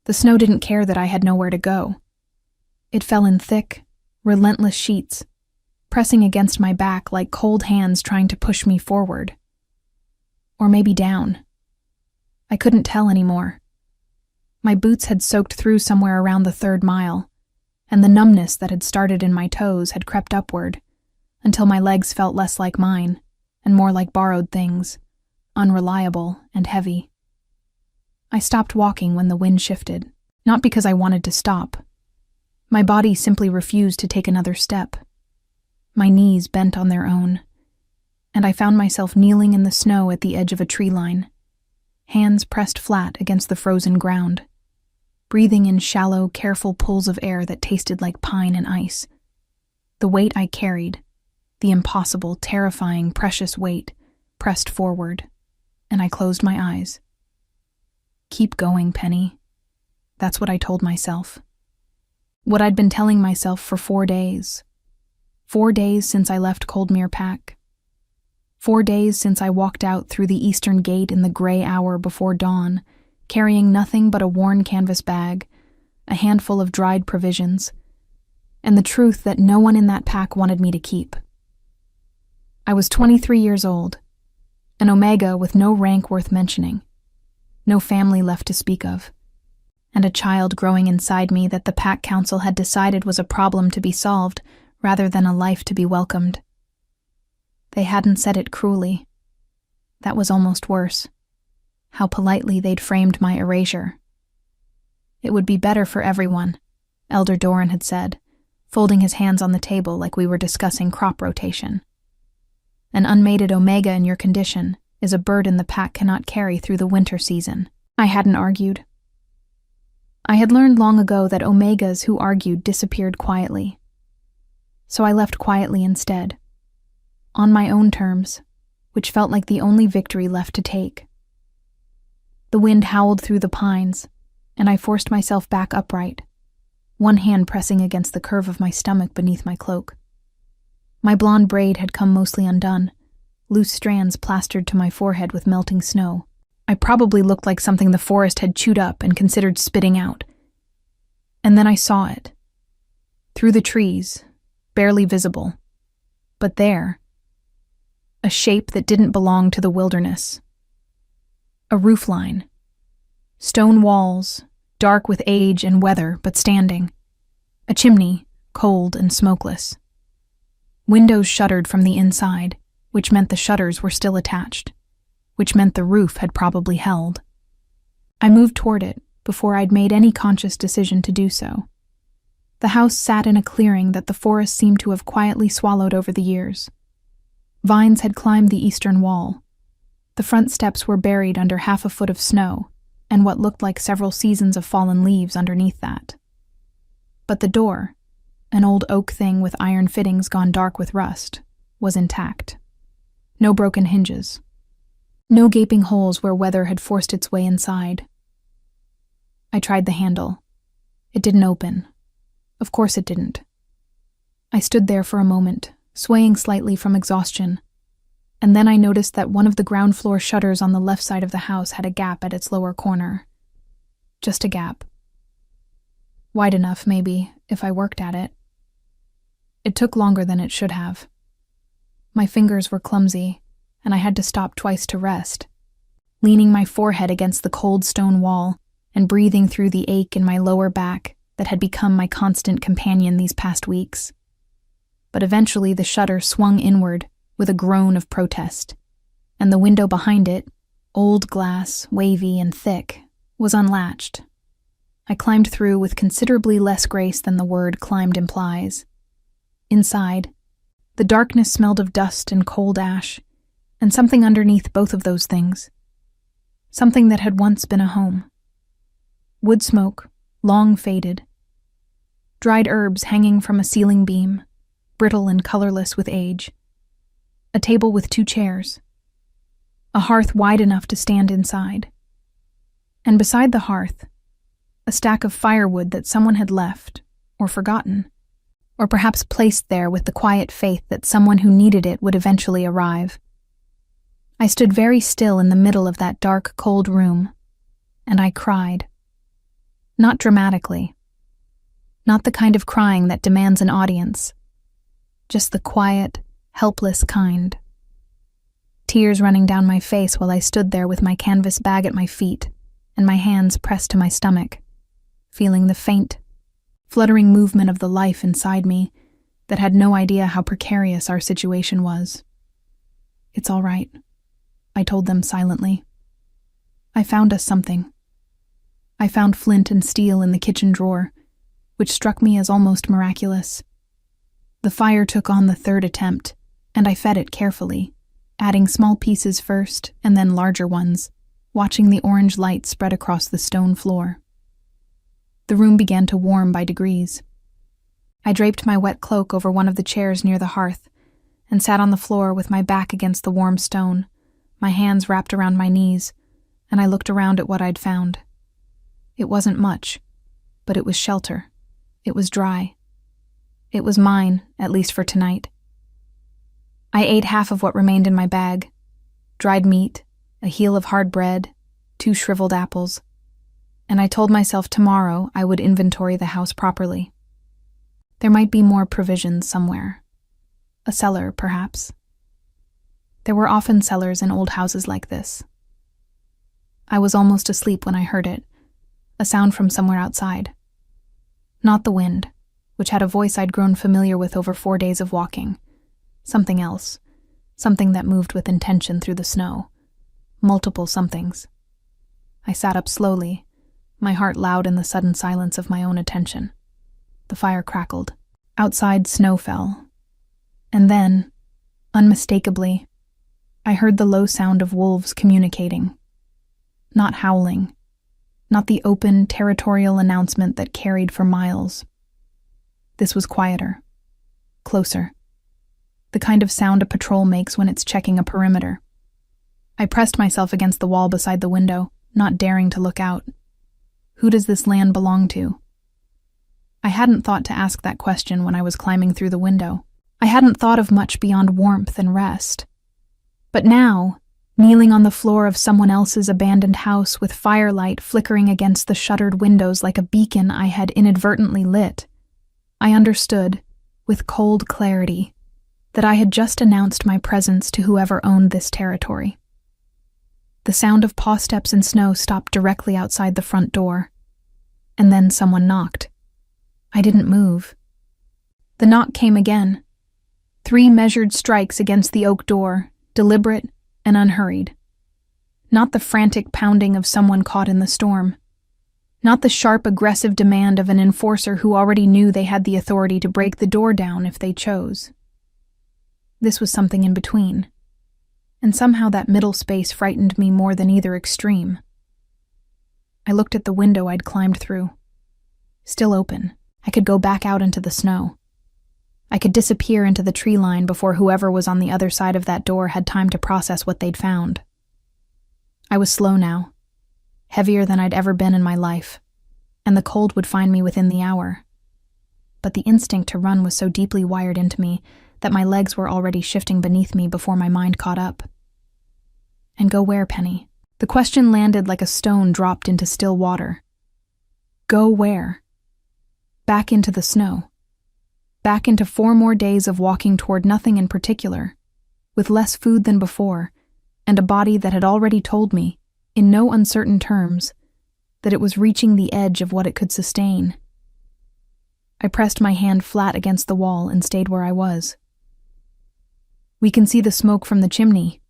The snow didn't care that I had nowhere to go. It fell in thick, relentless sheets, pressing against my back like cold hands trying to push me forward. Or maybe down. I couldn't tell anymore. My boots had soaked through somewhere around the 3rd mile, and the numbness that had started in my toes had crept upward, until my legs felt less like mine, and more like borrowed things, unreliable and heavy. I stopped walking when the wind shifted, not because I wanted to stop. My body simply refused to take another step. My knees bent on their own, and I found myself kneeling in the snow at the edge of a tree line, hands pressed flat against the frozen ground, breathing in shallow, careful pulls of air that tasted like pine and ice. The weight I carried, the impossible, terrifying, precious weight, pressed forward, and I closed my eyes. Keep going, Penny. That's what I told myself. What I'd been telling myself for 4 days. 4 days since I left Coldmere Pack. 4 days since I walked out through the eastern gate in the gray hour before dawn, carrying nothing but a worn canvas bag, a handful of dried provisions, and the truth that no one in that pack wanted me to keep. I was 23 years old, an Omega with no rank worth mentioning, no family left to speak of, and a child growing inside me that the Pack Council had decided was a problem to be solved rather than a life to be welcomed. They hadn't said it cruelly. That was almost worse. How politely they'd framed my erasure. It would be better for everyone, Elder Doran had said, folding his hands on the table like we were discussing crop rotation. An unmated Omega in your condition is a burden the pack cannot carry through the winter season. I hadn't argued. I had learned long ago that Omegas who argued disappeared quietly. So I left quietly instead, on my own terms, which felt like the only victory left to take. The wind howled through the pines, and I forced myself back upright, one hand pressing against the curve of my stomach beneath my cloak. My blonde braid had come mostly undone, loose strands plastered to my forehead with melting snow. I probably looked like something the forest had chewed up and considered spitting out. And then I saw it. Through the trees, barely visible. But there, a shape that didn't belong to the wilderness. A roofline. Stone walls, dark with age and weather, but standing. A chimney, cold and smokeless. Windows shuttered from the inside, which meant the shutters were still attached, which meant the roof had probably held. I moved toward it before I'd made any conscious decision to do so. The house sat in a clearing that the forest seemed to have quietly swallowed over the years. Vines had climbed the eastern wall. The front steps were buried under half a foot of snow, and what looked like several seasons of fallen leaves underneath that. But the door, an old oak thing with iron fittings gone dark with rust, was intact. No broken hinges. No gaping holes where weather had forced its way inside. I tried the handle. It didn't open. Of course it didn't. I stood there for a moment, swaying slightly from exhaustion, and then I noticed that one of the ground floor shutters on the left side of the house had a gap at its lower corner. Just a gap. Wide enough, maybe, if I worked at it. It took longer than it should have. My fingers were clumsy, and I had to stop twice to rest, leaning my forehead against the cold stone wall and breathing through the ache in my lower back that had become my constant companion these past weeks. But eventually the shutter swung inward with a groan of protest, and the window behind it, old glass, wavy and thick, was unlatched. I climbed through with considerably less grace than the word climbed implies. Inside, the darkness smelled of dust and cold ash, and something underneath both of those things. Something that had once been a home. Wood smoke, long faded. Dried herbs hanging from a ceiling beam, brittle and colorless with age. A table with 2 chairs. A hearth wide enough to stand inside. And beside the hearth, a stack of firewood that someone had left, or forgotten, or perhaps placed there with the quiet faith that someone who needed it would eventually arrive. I stood very still in the middle of that dark, cold room, and I cried. Not dramatically. Not the kind of crying that demands an audience. Just the quiet, helpless kind. Tears running down my face while I stood there with my canvas bag at my feet and my hands pressed to my stomach, feeling the faint, fluttering movement of the life inside me that had no idea how precarious our situation was. "It's all right," I told them silently. "I found us something. I found flint and steel in the kitchen drawer, which struck me as almost miraculous. The fire took on the third attempt, and I fed it carefully, adding small pieces first and then larger ones, watching the orange light spread across the stone floor. The room began to warm by degrees. I draped my wet cloak over one of the chairs near the hearth and sat on the floor with my back against the warm stone, my hands wrapped around my knees, and I looked around at what I'd found. It wasn't much, but it was shelter. It was dry. It was mine, at least for tonight. I ate half of what remained in my bag: dried meat, a heel of hard bread, 2 shriveled apples, and I told myself tomorrow I would inventory the house properly. There might be more provisions somewhere. A cellar, perhaps. There were often cellars in old houses like this. I was almost asleep when I heard it, a sound from somewhere outside. Not the wind, which had a voice I'd grown familiar with over 4 days of walking. Something else, something that moved with intention through the snow. Multiple somethings. I sat up slowly, my heart loud in the sudden silence of my own attention. The fire crackled. Outside, snow fell. And then, unmistakably, I heard the low sound of wolves communicating. Not howling. Not the open, territorial announcement that carried for miles. This was quieter. Closer. The kind of sound a patrol makes when it's checking a perimeter. I pressed myself against the wall beside the window, not daring to look out. Who does this land belong to? I hadn't thought to ask that question when I was climbing through the window. I hadn't thought of much beyond warmth and rest. But now, kneeling on the floor of someone else's abandoned house with firelight flickering against the shuttered windows like a beacon I had inadvertently lit, I understood, with cold clarity, that I had just announced my presence to whoever owned this territory. The sound of paw steps in snow stopped directly outside the front door, and then someone knocked. I didn't move. The knock came again. 3 measured strikes against the oak door, deliberate and unhurried. Not the frantic pounding of someone caught in the storm. Not the sharp, aggressive demand of an enforcer who already knew they had the authority to break the door down if they chose. This was something in between, and somehow that middle space frightened me more than either extreme. I looked at the window I'd climbed through. Still open. I could go back out into the snow. I could disappear into the tree line before whoever was on the other side of that door had time to process what they'd found. I was slow now, heavier than I'd ever been in my life, and the cold would find me within the hour. But the instinct to run was so deeply wired into me that my legs were already shifting beneath me before my mind caught up. And go where, Penny? The question landed like a stone dropped into still water. Go where? Back into the snow. Back into 4 more days of walking toward nothing in particular, with less food than before, and a body that had already told me, in no uncertain terms, that it was reaching the edge of what it could sustain. I pressed my hand flat against the wall and stayed where I was. "We can see the smoke from the chimney,"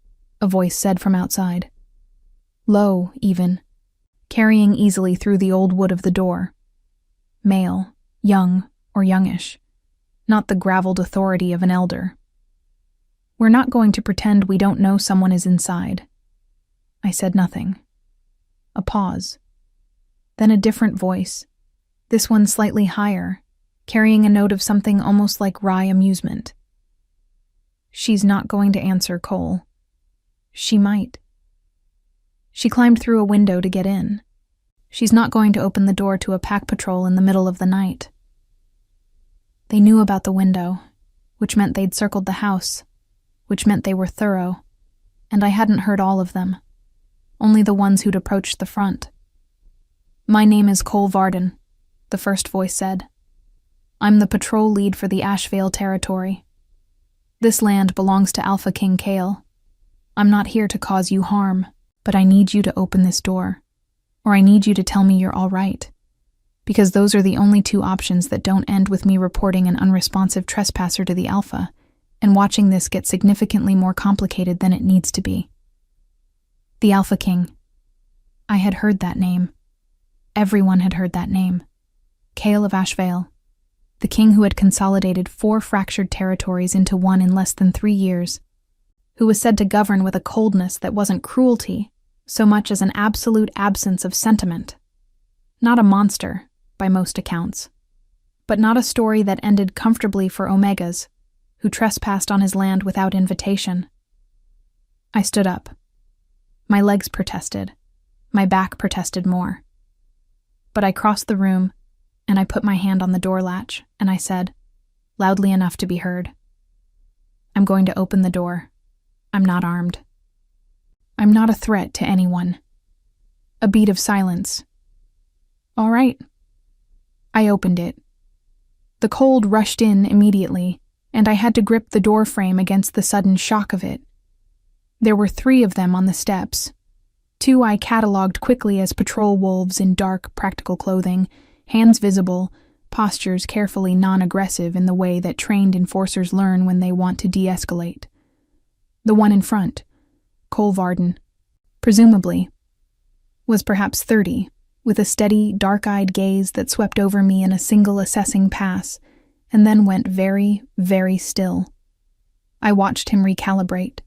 a voice said from outside. Low, even, carrying easily through the old wood of the door. Male, young, or youngish. Not the graveled authority of an elder. "We're not going to pretend we don't know someone is inside." I said nothing. A pause. Then a different voice, this one slightly higher, carrying a note of something almost like wry amusement. "She's not going to answer, Cole. She might. She climbed through a window to get in. She's not going to open the door to a pack patrol in the middle of the night." They knew about the window, which meant they'd circled the house, which meant they were thorough, and I hadn't heard all of them, only the ones who'd approached the front. My name is Cole Varden, the first voice said. I'm the patrol lead for the Ashvale territory. This land belongs to AlphaKing Kale. I'm not here to cause you harm, but I need you to open this door, or I need you to tell me you're all right, because those are the only two options that don't end with me reporting an unresponsive trespasser to the Alpha and watching this get significantly more complicated than it needs to be. The AlphaKing. I had heard that name. Everyone had heard that name. Kale of Ashvale. The king who had consolidated 4 fractured territories into one in less than 3 years, who was said to govern with a coldness that wasn't cruelty so much as an absolute absence of sentiment. Not a monster, by most accounts, but not a story that ended comfortably for Omegas, who trespassed on his land without invitation. I stood up. My legs protested. My back protested more. But I crossed the room, and I put my hand on the door latch, and I said, loudly enough to be heard, I'm going to open the door. I'm not armed. I'm not a threat to anyone. A beat of silence. All right. I opened it. The cold rushed in immediately, and I had to grip the door frame against the sudden shock of it. There were 3 of them on the steps. 2 I catalogued quickly as patrol wolves in dark, practical clothing, hands visible, postures carefully non-aggressive in the way that trained enforcers learn when they want to de-escalate. The one in front, Cole Varden, presumably, was perhaps 30, with a steady, dark-eyed gaze that swept over me in a single assessing pass, and then went very, very still. I watched him recalibrate.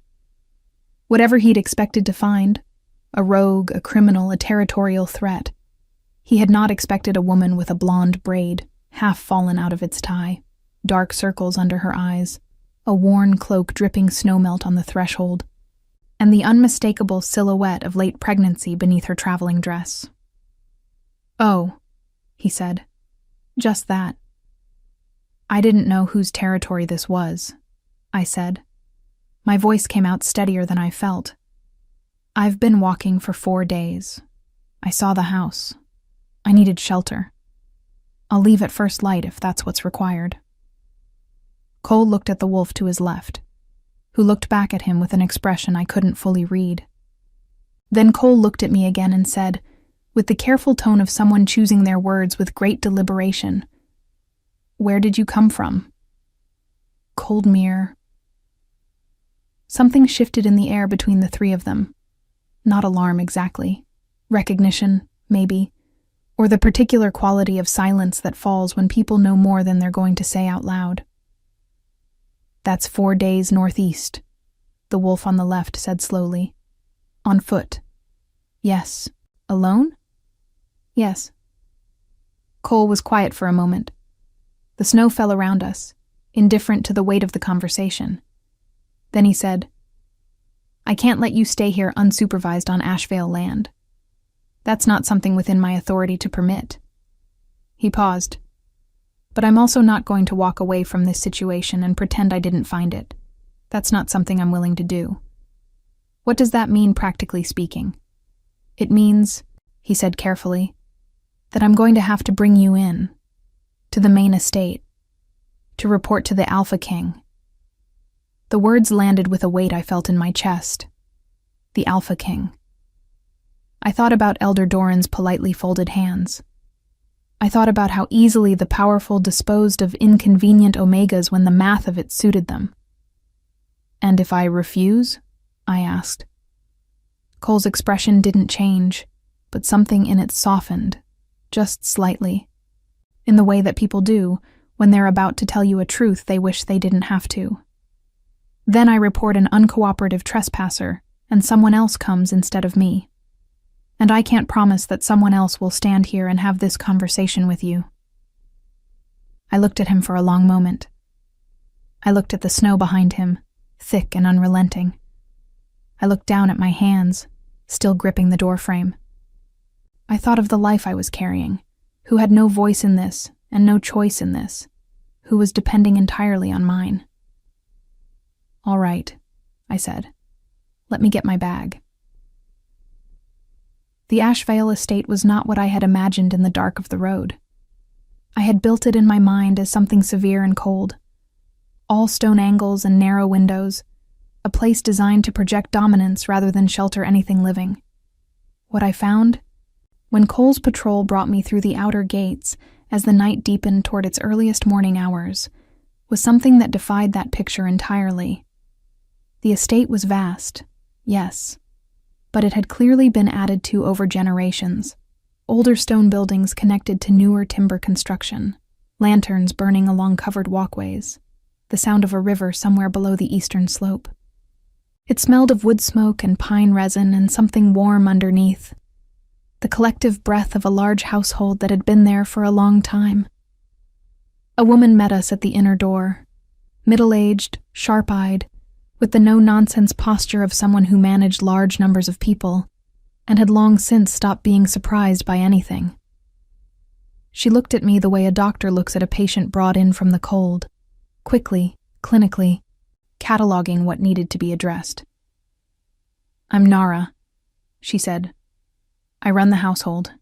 Whatever he'd expected to find, a rogue, a criminal, a territorial threat, he had not expected a woman with a blonde braid, half fallen out of its tie, dark circles under her eyes, a worn cloak dripping snowmelt on the threshold, and the unmistakable silhouette of late pregnancy beneath her traveling dress. Oh, he said. Just that. I didn't know whose territory this was, I said. My voice came out steadier than I felt. I've been walking for 4 days. I saw the house. I needed shelter. I'll leave at first light if that's what's required. Cole looked at the wolf to his left, who looked back at him with an expression I couldn't fully read. Then Cole looked at me again and said, with the careful tone of someone choosing their words with great deliberation, Where did you come from? Coldmere. Something shifted in the air between the 3 of them. Not alarm exactly. Recognition, maybe. Or the particular quality of silence that falls when people know more than they're going to say out loud. That's 4 days northeast, the wolf on the left said slowly. On foot. Yes. Alone? Yes. Cole was quiet for a moment. The snow fell around us, indifferent to the weight of the conversation. Then he said, I can't let you stay here unsupervised on Ashvale land. That's not something within my authority to permit. He paused. But I'm also not going to walk away from this situation and pretend I didn't find it. That's not something I'm willing to do. What does that mean, practically speaking? It means, he said carefully, that I'm going to have to bring you in, to the main estate, to report to the AlphaKing. The words landed with a weight I felt in my chest. The AlphaKing. I thought about Elder Doran's politely folded hands. I thought about how easily the powerful disposed of inconvenient Omegas when the math of it suited them. And if I refuse? I asked. Cole's expression didn't change, but something in it softened, just slightly, in the way that people do when they're about to tell you a truth they wish they didn't have to. Then I report an uncooperative trespasser, and someone else comes instead of me. And I can't promise that someone else will stand here and have this conversation with you. I looked at him for a long moment. I looked at the snow behind him, thick and unrelenting. I looked down at my hands, still gripping the doorframe. I thought of the life I was carrying, who had no voice in this and no choice in this, who was depending entirely on mine. All right, I said. Let me get my bag. The Ashvale estate was not what I had imagined in the dark of the road. I had built it in my mind as something severe and cold. All stone angles and narrow windows, a place designed to project dominance rather than shelter anything living. What I found? When Cole's patrol brought me through the outer gates as the night deepened toward its earliest morning hours, was something that defied that picture entirely. The estate was vast, yes, but it had clearly been added to over generations. Older stone buildings connected to newer timber construction, lanterns burning along covered walkways, the sound of a river somewhere below the eastern slope. It smelled of wood smoke and pine resin and something warm underneath, the collective breath of a large household that had been there for a long time. A woman met us at the inner door, middle-aged, sharp-eyed, with the no-nonsense posture of someone who managed large numbers of people and had long since stopped being surprised by anything. She looked at me the way a doctor looks at a patient brought in from the cold, quickly, clinically, cataloging what needed to be addressed. "I'm Nara," she said. "I run the household.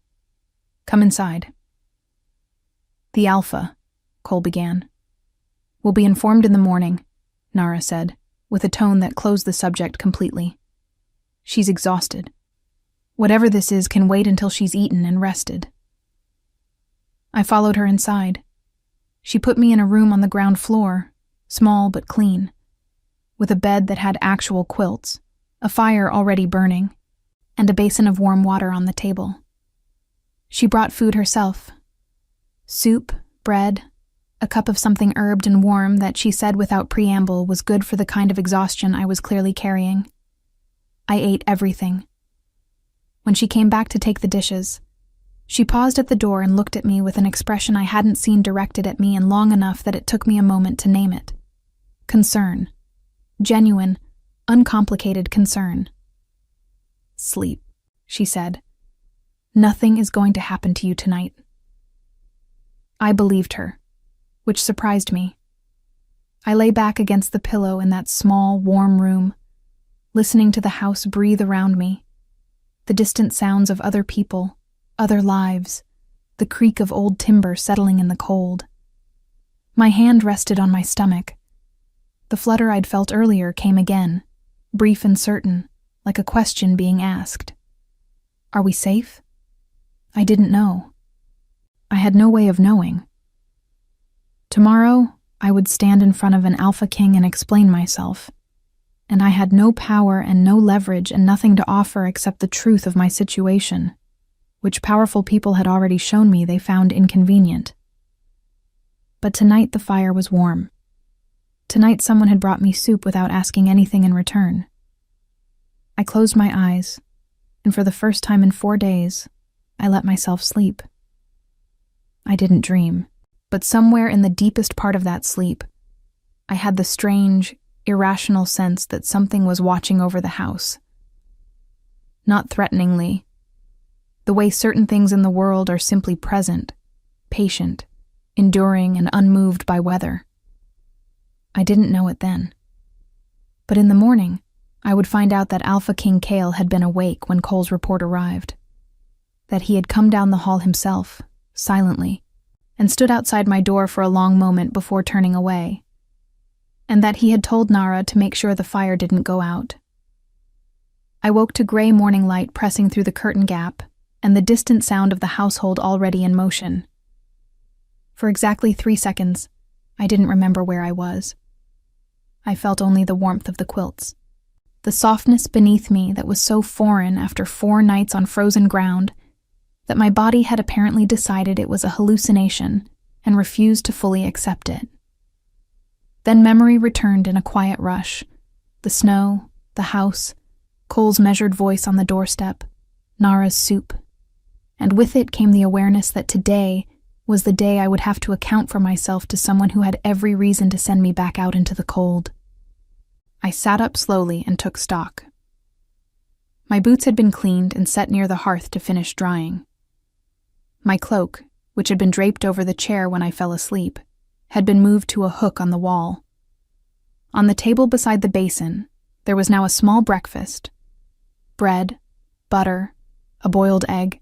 Come inside." "The Alpha," Cole began. "Will be informed in the morning," Nara said, with a tone that closed the subject completely. "She's exhausted. Whatever this is can wait until she's eaten and rested." I followed her inside. She put me in a room on the ground floor, small but clean, with a bed that had actual quilts, a fire already burning, and a basin of warm water on the table. She brought food herself. Soup, bread, a cup of something herbed and warm that she said without preamble was good for the kind of exhaustion I was clearly carrying. I ate everything. When she came back to take the dishes, she paused at the door and looked at me with an expression I hadn't seen directed at me in long enough that it took me a moment to name it. Concern. Genuine, uncomplicated concern. "Sleep," she said. "Nothing is going to happen to you tonight." I believed her, which surprised me. I lay back against the pillow in that small, warm room, listening to the house breathe around me, the distant sounds of other people, other lives, the creak of old timber settling in the cold. My hand rested on my stomach. The flutter I'd felt earlier came again, brief and certain, like a question being asked. Are we safe? I didn't know. I had no way of knowing. Tomorrow, I would stand in front of an AlphaKing and explain myself, and I had no power and no leverage and nothing to offer except the truth of my situation, which powerful people had already shown me they found inconvenient. But tonight the fire was warm. Tonight someone had brought me soup without asking anything in return. I closed my eyes, and for the first time in 4 days, I let myself sleep. I didn't dream, but somewhere in the deepest part of that sleep, I had the strange, irrational sense that something was watching over the house. Not threateningly. The way certain things in the world are simply present, patient, enduring, and unmoved by weather. I didn't know it then. But in the morning, I would find out that AlphaKing Kale had been awake when Cole's report arrived, that he had come down the hall himself, silently, and stood outside my door for a long moment before turning away, and that he had told Nara to make sure the fire didn't go out. I woke to gray morning light pressing through the curtain gap and the distant sound of the household already in motion. For exactly 3 seconds, I didn't remember where I was. I felt only the warmth of the quilts, the softness beneath me that was so foreign after 4 nights on frozen ground that my body had apparently decided it was a hallucination and refused to fully accept it. Then memory returned in a quiet rush. The snow, the house, Cole's measured voice on the doorstep, Nara's soup. And with it came the awareness that today was the day I would have to account for myself to someone who had every reason to send me back out into the cold. I sat up slowly and took stock. My boots had been cleaned and set near the hearth to finish drying. My cloak, which had been draped over the chair when I fell asleep, had been moved to a hook on the wall. On the table beside the basin, there was now a small breakfast: bread, butter, a boiled egg,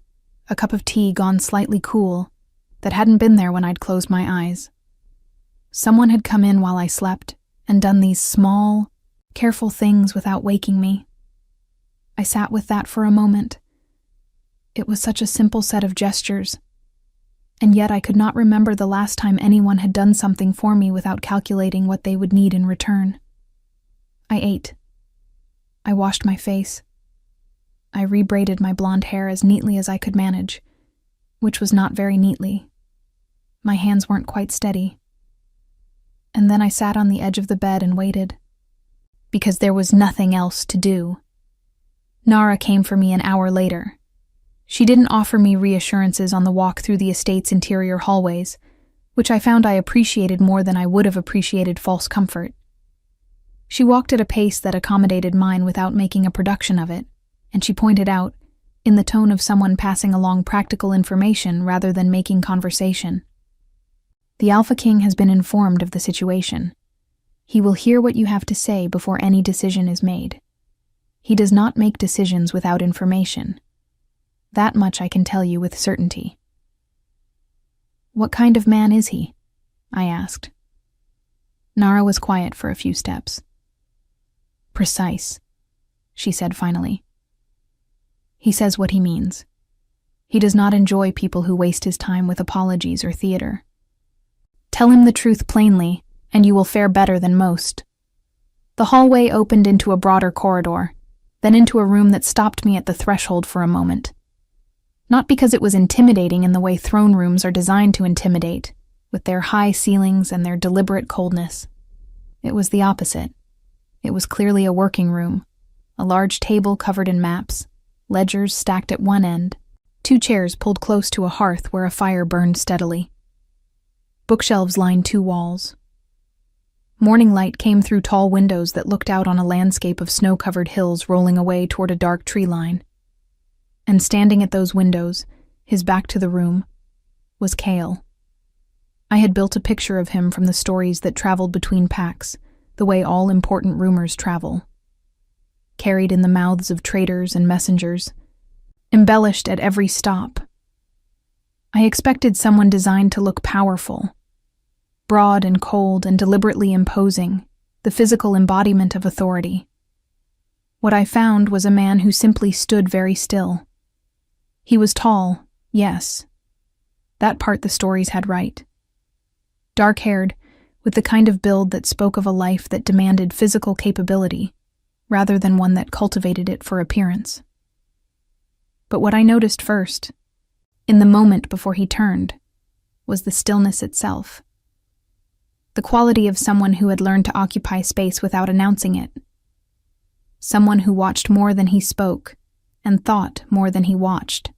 a cup of tea gone slightly cool, that hadn't been there when I'd closed my eyes. Someone had come in while I slept and done these small, careful things without waking me. I sat with that for a moment. It was such a simple set of gestures, and yet I could not remember the last time anyone had done something for me without calculating what they would need in return. I ate. I washed my face. I rebraided my blonde hair as neatly as I could manage, which was not very neatly. My hands weren't quite steady. And then I sat on the edge of the bed and waited, because there was nothing else to do. Nara came for me an hour later. She didn't offer me reassurances on the walk through the estate's interior hallways, which I found I appreciated more than I would have appreciated false comfort. She walked at a pace that accommodated mine without making a production of it, and she pointed out, in the tone of someone passing along practical information rather than making conversation. The AlphaKing has been informed of the situation. He will hear what you have to say before any decision is made. He does not make decisions without information. That much I can tell you with certainty. What kind of man is he? I asked. Nara was quiet for a few steps. Precise, she said finally. He says what he means. He does not enjoy people who waste his time with apologies or theater. Tell him the truth plainly, and you will fare better than most. The hallway opened into a broader corridor, then into a room that stopped me at the threshold for a moment. Not because it was intimidating in the way throne rooms are designed to intimidate, with their high ceilings and their deliberate coldness. It was the opposite. It was clearly a working room, a large table covered in maps, ledgers stacked at one end, 2 chairs pulled close to a hearth where a fire burned steadily. Bookshelves lined 2 walls. Morning light came through tall windows that looked out on a landscape of snow-covered hills rolling away toward a dark tree line. And standing at those windows, his back to the room, was Kale. I had built a picture of him from the stories that traveled between packs, the way all important rumors travel. Carried in the mouths of traders and messengers, embellished at every stop. I expected someone designed to look powerful, broad and cold and deliberately imposing, the physical embodiment of authority. What I found was a man who simply stood very still. He was tall, yes. That part the stories had right. Dark-haired, with the kind of build that spoke of a life that demanded physical capability, rather than one that cultivated it for appearance. But what I noticed first, in the moment before he turned, was the stillness itself. The quality of someone who had learned to occupy space without announcing it. Someone who watched more than he spoke, and thought more than he watched.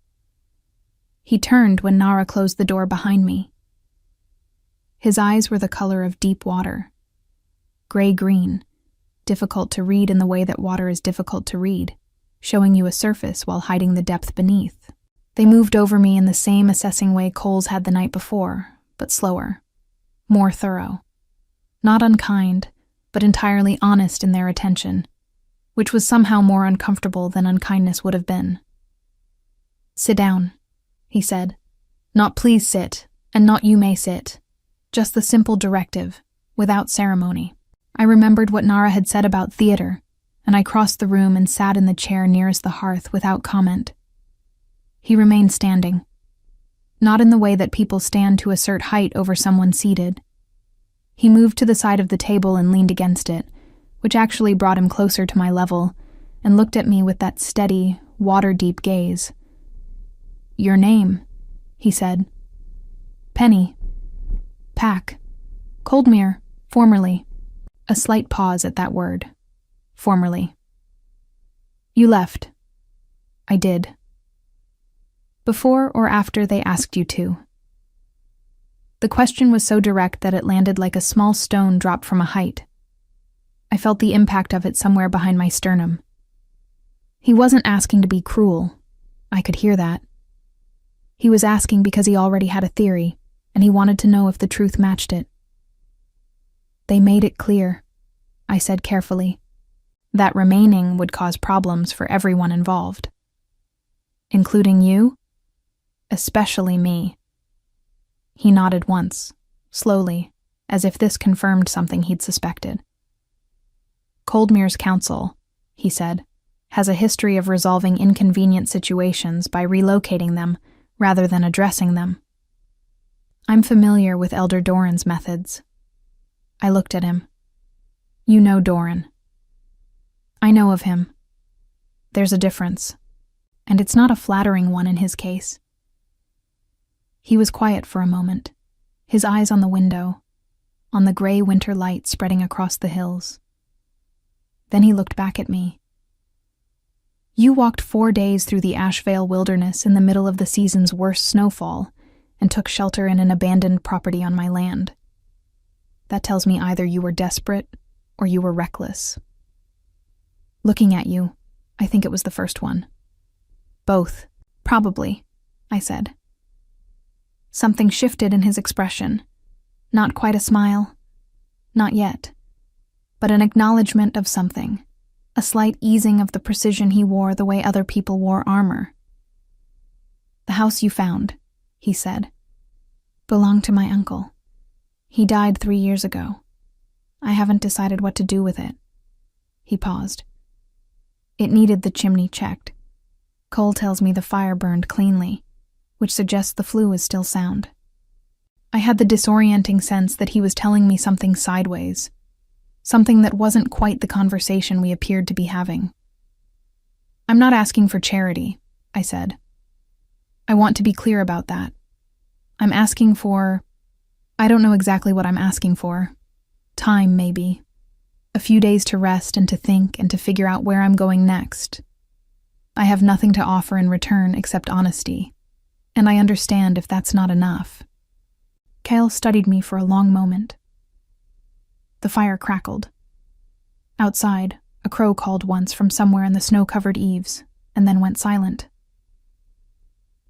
He turned when Nara closed the door behind me. His eyes were the color of deep water. Gray-green, difficult to read in the way that water is difficult to read, showing you a surface while hiding the depth beneath. They moved over me in the same assessing way Coles had the night before, but slower, more thorough. Not unkind, but entirely honest in their attention, which was somehow more uncomfortable than unkindness would have been. "Sit down," he said. "Not please sit, and not you may sit. Just the simple directive, without ceremony." I remembered what Nara had said about theater, and I crossed the room and sat in the chair nearest the hearth without comment. He remained standing. Not in the way that people stand to assert height over someone seated. He moved to the side of the table and leaned against it, which actually brought him closer to my level, and looked at me with that steady, water-deep gaze. "Your name," he said. "Penny. Pack. Coldmere, formerly." A slight pause at that word. Formerly. "You left." "I did." "Before or after they asked you to?" The question was so direct that it landed like a small stone dropped from a height. I felt the impact of it somewhere behind my sternum. He wasn't asking to be cruel. I could hear that. He was asking because he already had a theory, and he wanted to know if the truth matched it. "They made it clear," I said carefully, "that remaining would cause problems for everyone involved." Including you? Especially me. He nodded once, slowly, as if this confirmed something he'd suspected. Coldmere's council, he said, has a history of resolving inconvenient situations by relocating them rather than addressing them. I'm familiar with Elder Doran's methods. I looked at him. You know Doran. I know of him. There's a difference, and it's not a flattering one in his case. He was quiet for a moment, his eyes on the window, on the gray winter light spreading across the hills. Then he looked back at me. You walked 4 days through the Ashvale wilderness in the middle of the season's worst snowfall and took shelter in an abandoned property on my land. That tells me either you were desperate or you were reckless. Looking at you, I think it was the first one. Both, probably, I said. Something shifted in his expression. Not quite a smile. Not yet. But an acknowledgement of something. A slight easing of the precision he wore the way other people wore armor. The house you found, he said, belonged to my uncle. He died 3 years ago. I haven't decided what to do with it. He paused. It needed the chimney checked. Cole tells me the fire burned cleanly, which suggests the flue is still sound. I had the disorienting sense that he was telling me something sideways, something that wasn't quite the conversation we appeared to be having. I'm not asking for charity, I said. I want to be clear about that. I'm asking for... I don't know exactly what I'm asking for. Time, maybe. A few days to rest and to think and to figure out where I'm going next. I have nothing to offer in return except honesty, and I understand if that's not enough. Kale studied me for a long moment. The fire crackled. Outside, a crow called once from somewhere in the snow-covered eaves, and then went silent.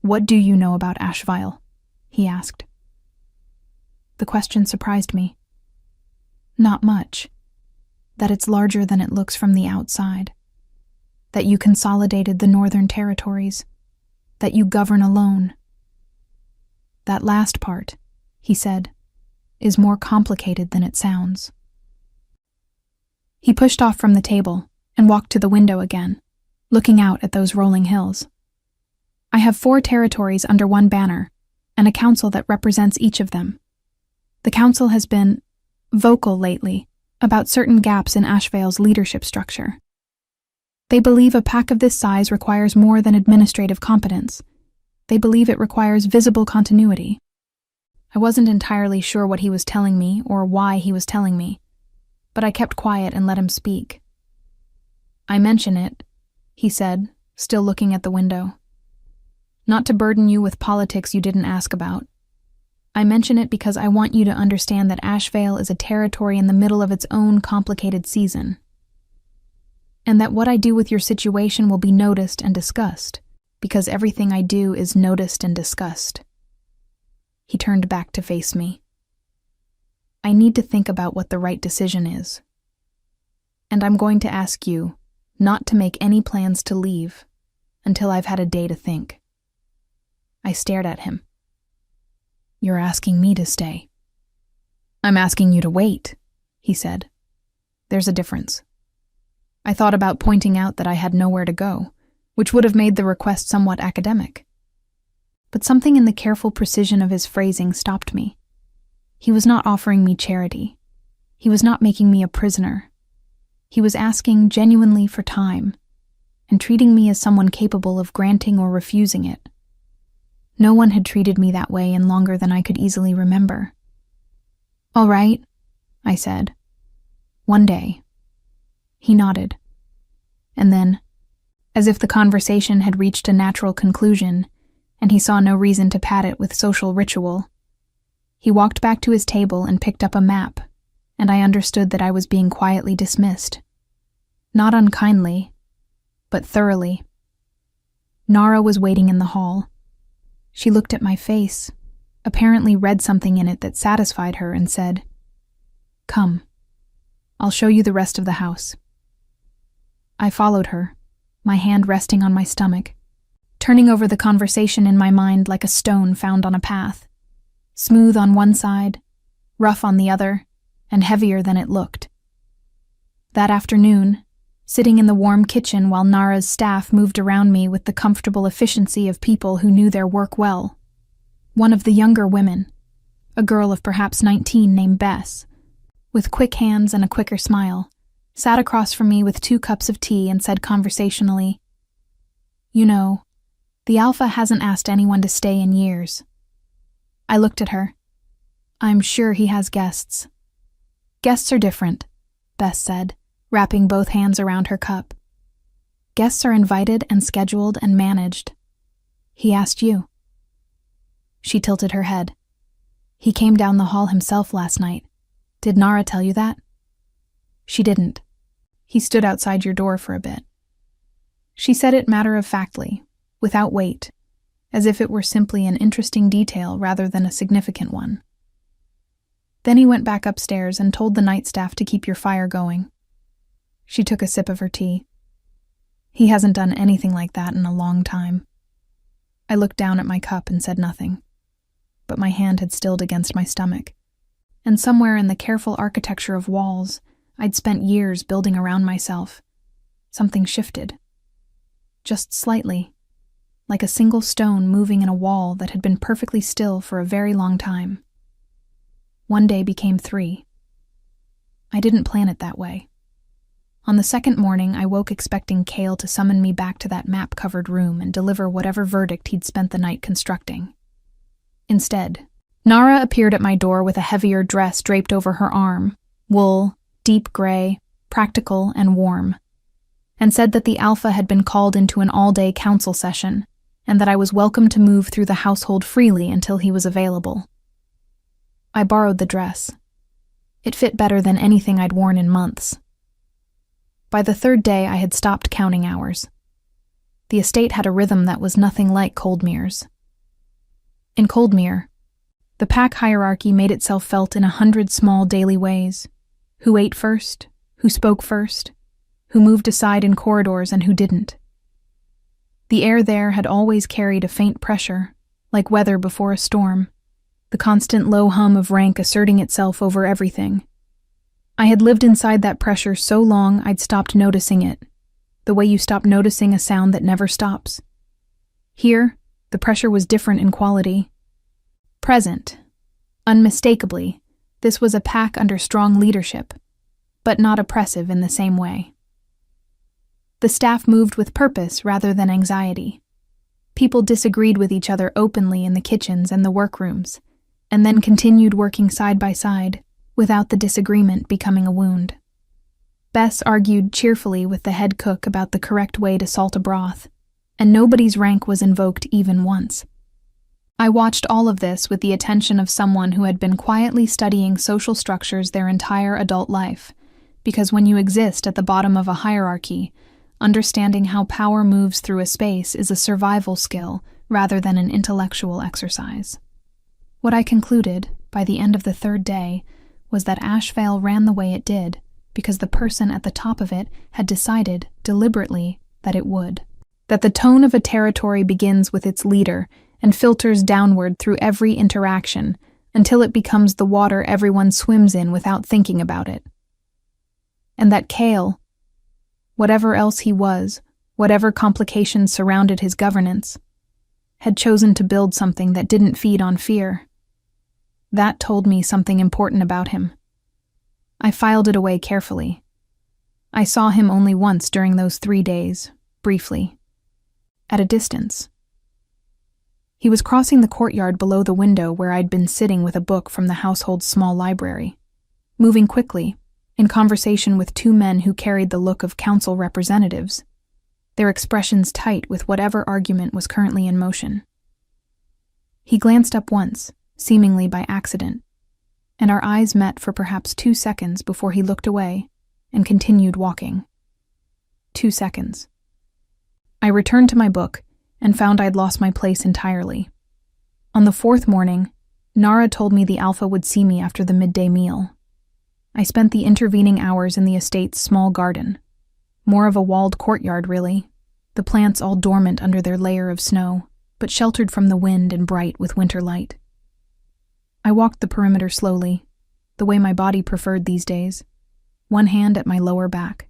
What do you know about Ashvale? He asked. The question surprised me. Not much. That it's larger than it looks from the outside. That you consolidated the northern territories. That you govern alone. That last part, he said, is more complicated than it sounds. He pushed off from the table and walked to the window again, looking out at those rolling hills. I have 4 territories under one banner, and a council that represents each of them. The council has been vocal lately about certain gaps in Ashvale's leadership structure. They believe a pack of this size requires more than administrative competence. They believe it requires visible continuity. I wasn't entirely sure what he was telling me or why he was telling me, but I kept quiet and let him speak. I mention it, he said, still looking at the window. Not to burden you with politics you didn't ask about. I mention it because I want you to understand that Ashvale is a territory in the middle of its own complicated season, and that what I do with your situation will be noticed and discussed, because everything I do is noticed and discussed. He turned back to face me. I need to think about what the right decision is. And I'm going to ask you not to make any plans to leave until I've had a day to think. I stared at him. You're asking me to stay. I'm asking you to wait, he said. There's a difference. I thought about pointing out that I had nowhere to go, which would have made the request somewhat academic. But something in the careful precision of his phrasing stopped me. He was not offering me charity. He was not making me a prisoner. He was asking genuinely for time, and treating me as someone capable of granting or refusing it. No one had treated me that way in longer than I could easily remember. All right, I said. One day. He nodded. And then, as if the conversation had reached a natural conclusion, and he saw no reason to pad it with social ritual, he walked back to his table and picked up a map, and I understood that I was being quietly dismissed. Not unkindly, but thoroughly. Nara was waiting in the hall. She looked at my face, apparently read something in it that satisfied her, and said, "Come. I'll show you the rest of the house." I followed her, my hand resting on my stomach, turning over the conversation in my mind like a stone found on a path. Smooth on one side, rough on the other, and heavier than it looked. That afternoon, sitting in the warm kitchen while Nara's staff moved around me with the comfortable efficiency of people who knew their work well, one of the younger women, a girl of perhaps 19 named Bess, with quick hands and a quicker smile, sat across from me with 2 cups of tea and said conversationally, "You know, the Alpha hasn't asked anyone to stay in years." I looked at her. "I'm sure he has guests." "Guests are different," Bess said, wrapping both hands around her cup. "Guests are invited and scheduled and managed. He asked you." She tilted her head. "He came down the hall himself last night. Did Nara tell you that?" "She didn't. He stood outside your door for a bit." She said it matter-of-factly, without weight, as if it were simply an interesting detail rather than a significant one. "Then he went back upstairs and told the night staff to keep your fire going." She took a sip of her tea. "He hasn't done anything like that in a long time." I looked down at my cup and said nothing, but my hand had stilled against my stomach, and somewhere in the careful architecture of walls I'd spent years building around myself, something shifted. Just slightly, like a single stone moving in a wall that had been perfectly still for a very long time. One day became 3. I didn't plan it that way. On the second morning, I woke expecting Cale to summon me back to that map-covered room and deliver whatever verdict he'd spent the night constructing. Instead, Nara appeared at my door with a heavier dress draped over her arm, wool, deep gray, practical and warm, and said that the Alpha had been called into an all-day council session, and that I was welcome to move through the household freely until he was available. I borrowed the dress. It fit better than anything I'd worn in months. By the 3rd day, I had stopped counting hours. The estate had a rhythm that was nothing like Coldmere's. In Coldmere, the pack hierarchy made itself felt in 100 small daily ways. Who ate first, who spoke first, who moved aside in corridors and who didn't. The air there had always carried a faint pressure, like weather before a storm, the constant low hum of rank asserting itself over everything. I had lived inside that pressure so long I'd stopped noticing it, the way you stop noticing a sound that never stops. Here, the pressure was different in quality. Present, unmistakably, this was a pack under strong leadership, but not oppressive in the same way. The staff moved with purpose rather than anxiety. People disagreed with each other openly in the kitchens and the workrooms, and then continued working side by side, without the disagreement becoming a wound. Bess argued cheerfully with the head cook about the correct way to salt a broth, and nobody's rank was invoked even once. I watched all of this with the attention of someone who had been quietly studying social structures their entire adult life, because when you exist at the bottom of a hierarchy, understanding how power moves through a space is a survival skill rather than an intellectual exercise. What I concluded, by the end of the 3rd day, was that Ashvale ran the way it did because the person at the top of it had decided, deliberately, that it would. That the tone of a territory begins with its leader and filters downward through every interaction until it becomes the water everyone swims in without thinking about it. And that Cale, whatever else he was, whatever complications surrounded his governance, had chosen to build something that didn't feed on fear. That told me something important about him. I filed it away carefully. I saw him only once during those 3 days, briefly, at a distance. He was crossing the courtyard below the window where I'd been sitting with a book from the household's small library, moving quickly, in conversation with 2 men who carried the look of council representatives, their expressions tight with whatever argument was currently in motion. He glanced up once, seemingly by accident, and our eyes met for perhaps 2 seconds before he looked away and continued walking. 2 seconds. I returned to my book and found I'd lost my place entirely. On the 4th morning, Nara told me the Alpha would see me after the midday meal. I spent the intervening hours in the estate's small garden. More of a walled courtyard, really. the plants all dormant under their layer of snow, but sheltered from the wind and bright with winter light. I walked the perimeter slowly, the way my body preferred these days, one hand at my lower back,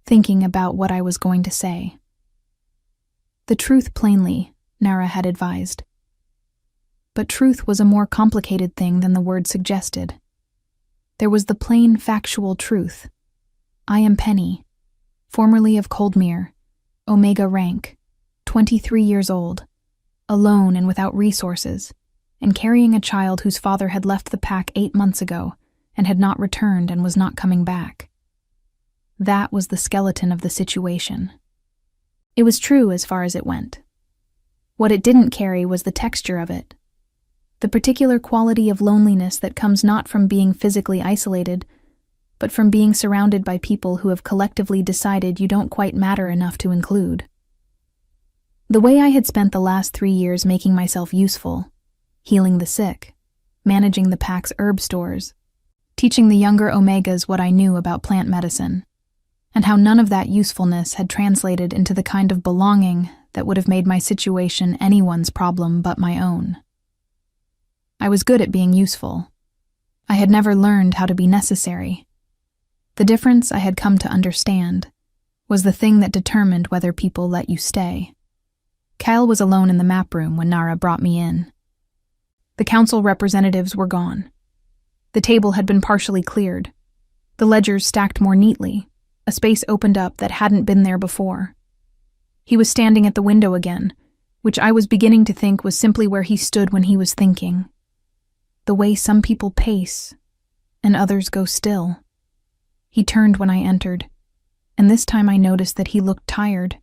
thinking about what I was going to say. The truth plainly, Nara had advised. But truth was a more complicated thing than the word suggested. There was the plain, factual truth. I am Penny, formerly of Coldmere, Omega rank, 23 years old, alone and without resources, and carrying a child whose father had left the pack 8 months ago and had not returned and was not coming back. That was the skeleton of the situation. It was true as far as it went. What it didn't carry was the texture of it, the particular quality of loneliness that comes not from being physically isolated, but from being surrounded by people who have collectively decided you don't quite matter enough to include. The way I had spent the last 3 years making myself useful, healing the sick, managing the pack's herb stores, teaching the younger Omegas what I knew about plant medicine, and how none of that usefulness had translated into the kind of belonging that would have made my situation anyone's problem but my own. I was good at being useful. I had never learned how to be necessary. The difference I had come to understand was the thing that determined whether people let you stay. Kyle was alone in the map room when Nara brought me in. The council representatives were gone. The table had been partially cleared, the ledgers stacked more neatly. A space opened up that hadn't been there before. He was standing at the window again, which I was beginning to think was simply where he stood when he was thinking. The way some people pace, and others go still. He turned when I entered, and this time I noticed that he looked tired.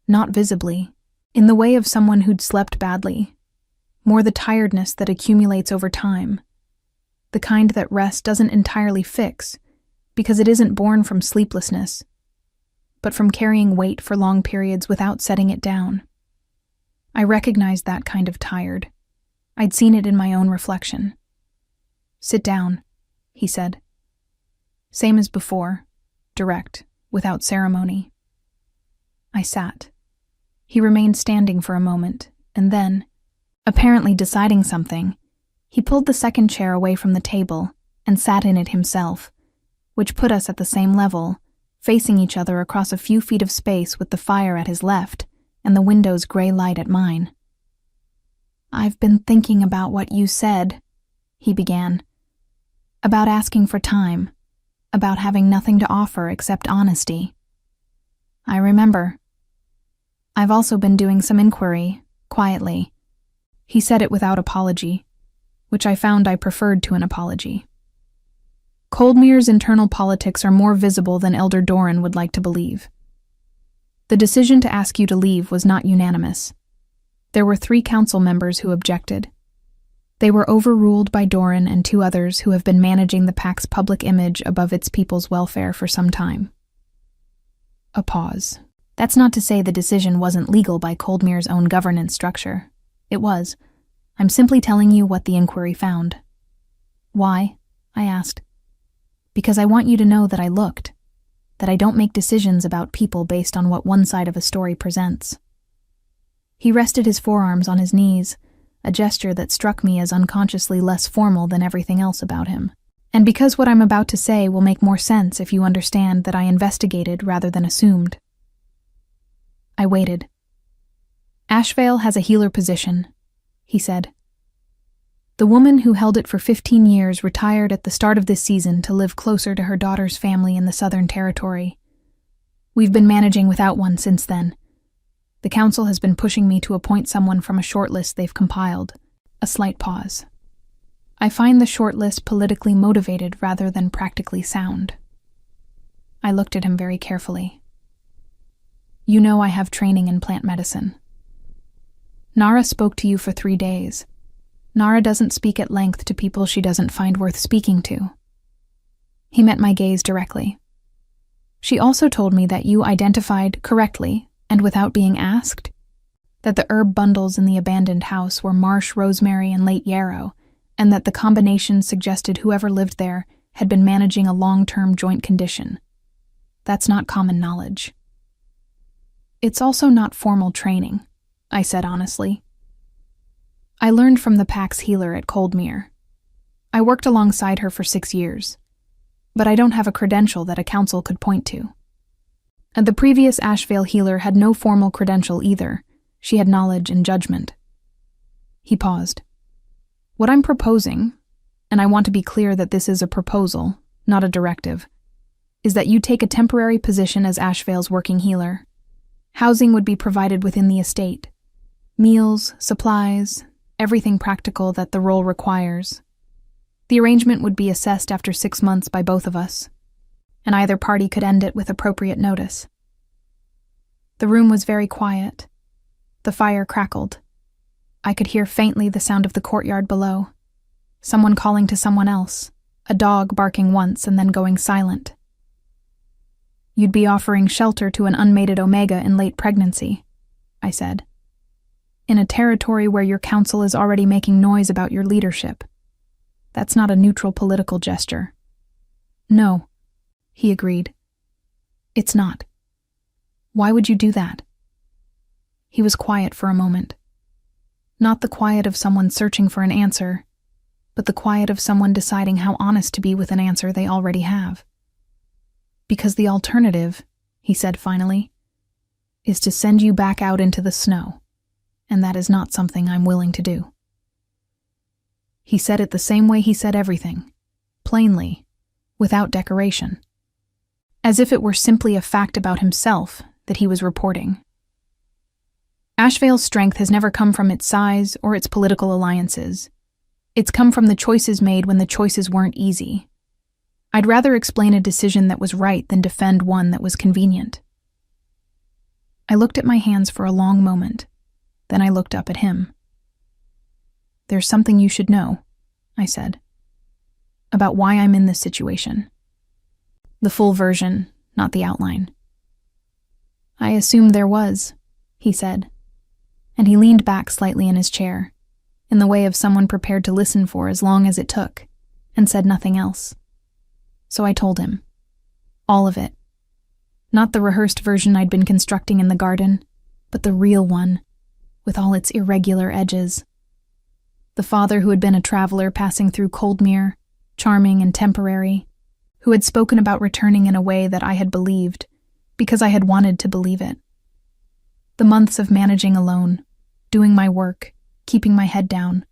Not visibly, in the way of someone who'd slept badly. More the tiredness that accumulates over time. The kind that rest doesn't entirely fix, because it isn't born from sleeplessness, but from carrying weight for long periods without setting it down. I recognized that kind of tired. I'd seen it in my own reflection. "Sit down," he said. Same as before, direct, without ceremony. I sat. He remained standing for a moment, and then, apparently deciding something, he pulled the second chair away from the table and sat in it himself, which put us at the same level, facing each other across a few feet of space with the fire at his left and the window's gray light at mine. "I've been thinking about what you said," he began. "About asking for time, about having nothing to offer except honesty." "I remember. I've also been doing some inquiry, quietly." He said it without apology, which I found I preferred to an apology. Coldmere's internal politics are more visible than Elder Doran would like to believe. The decision to ask you to leave was not unanimous. There were 3 council members who objected. They were overruled by Doran and 2 others who have been managing the pack's public image above its people's welfare for some time. A pause. That's not to say the decision wasn't legal by Coldmere's own governance structure. It was. I'm simply telling you what the inquiry found. "Why?" I asked. "Because I want you to know that I looked, that I don't make decisions about people based on what one side of a story presents." He rested his forearms on his knees, a gesture that struck me as unconsciously less formal than everything else about him. And because what I'm about to say will make more sense if you understand that I investigated rather than assumed. I waited. "Ashvale has a healer position," he said. "The woman who held it for 15 years retired at the start of this season to live closer to her daughter's family in the Southern Territory. We've been managing without one since then. The council has been pushing me to appoint someone from a shortlist they've compiled." A slight pause. "I find the shortlist politically motivated rather than practically sound." I looked at him very carefully. "You know I have training in plant medicine. Nara spoke to you for 3 days. Nara doesn't speak at length to people she doesn't find worth speaking to." He met my gaze directly. "She also told me that you identified correctly, and without being asked, that the herb bundles in the abandoned house were marsh rosemary and late yarrow, and that the combination suggested whoever lived there had been managing a long-term joint condition. That's not common knowledge." It's also not formal training, I said honestly. I learned from the Pack's healer at Coldmere. I worked alongside her for 6 years, but I don't have a credential that a council could point to. And the previous Ashvale healer had no formal credential either. She had knowledge and judgment. He paused. What I'm proposing, and I want to be clear that this is a proposal, not a directive, is that you take a temporary position as Ashvale's working healer. Housing would be provided within the estate. Meals, supplies, everything practical that the role requires. The arrangement would be assessed after 6 months by both of us, and either party could end it with appropriate notice. The room was very quiet. The fire crackled. I could hear faintly the sound of the courtyard below. Someone calling to someone else, a dog barking once and then going silent. You'd be offering shelter to an unmated Omega in late pregnancy, I said. In a territory where your council is already making noise about your leadership. That's not a neutral political gesture. No, he agreed. It's not. Why would you do that? He was quiet for a moment. Not the quiet of someone searching for an answer, but the quiet of someone deciding how honest to be with an answer they already have. Because the alternative, he said finally, is to send you back out into the snow, and that is not something I'm willing to do. He said it the same way he said everything, plainly, without decoration, as if it were simply a fact about himself that he was reporting. Ashvale's strength has never come from its size or its political alliances. It's come from the choices made when the choices weren't easy. I'd rather explain a decision that was right than defend one that was convenient. I looked at my hands for a long moment. Then I looked up at him. There's something you should know, I said, about why I'm in this situation. The full version, not the outline. I assumed there was, he said, and he leaned back slightly in his chair, in the way of someone prepared to listen for as long as it took, and said nothing else. So I told him. All of it. Not the rehearsed version I'd been constructing in the garden, but the real one, with all its irregular edges. The father who had been a traveler passing through Coldmere, charming and temporary, who had spoken about returning in a way that I had believed, because I had wanted to believe it. The months of managing alone, doing my work, keeping my head down,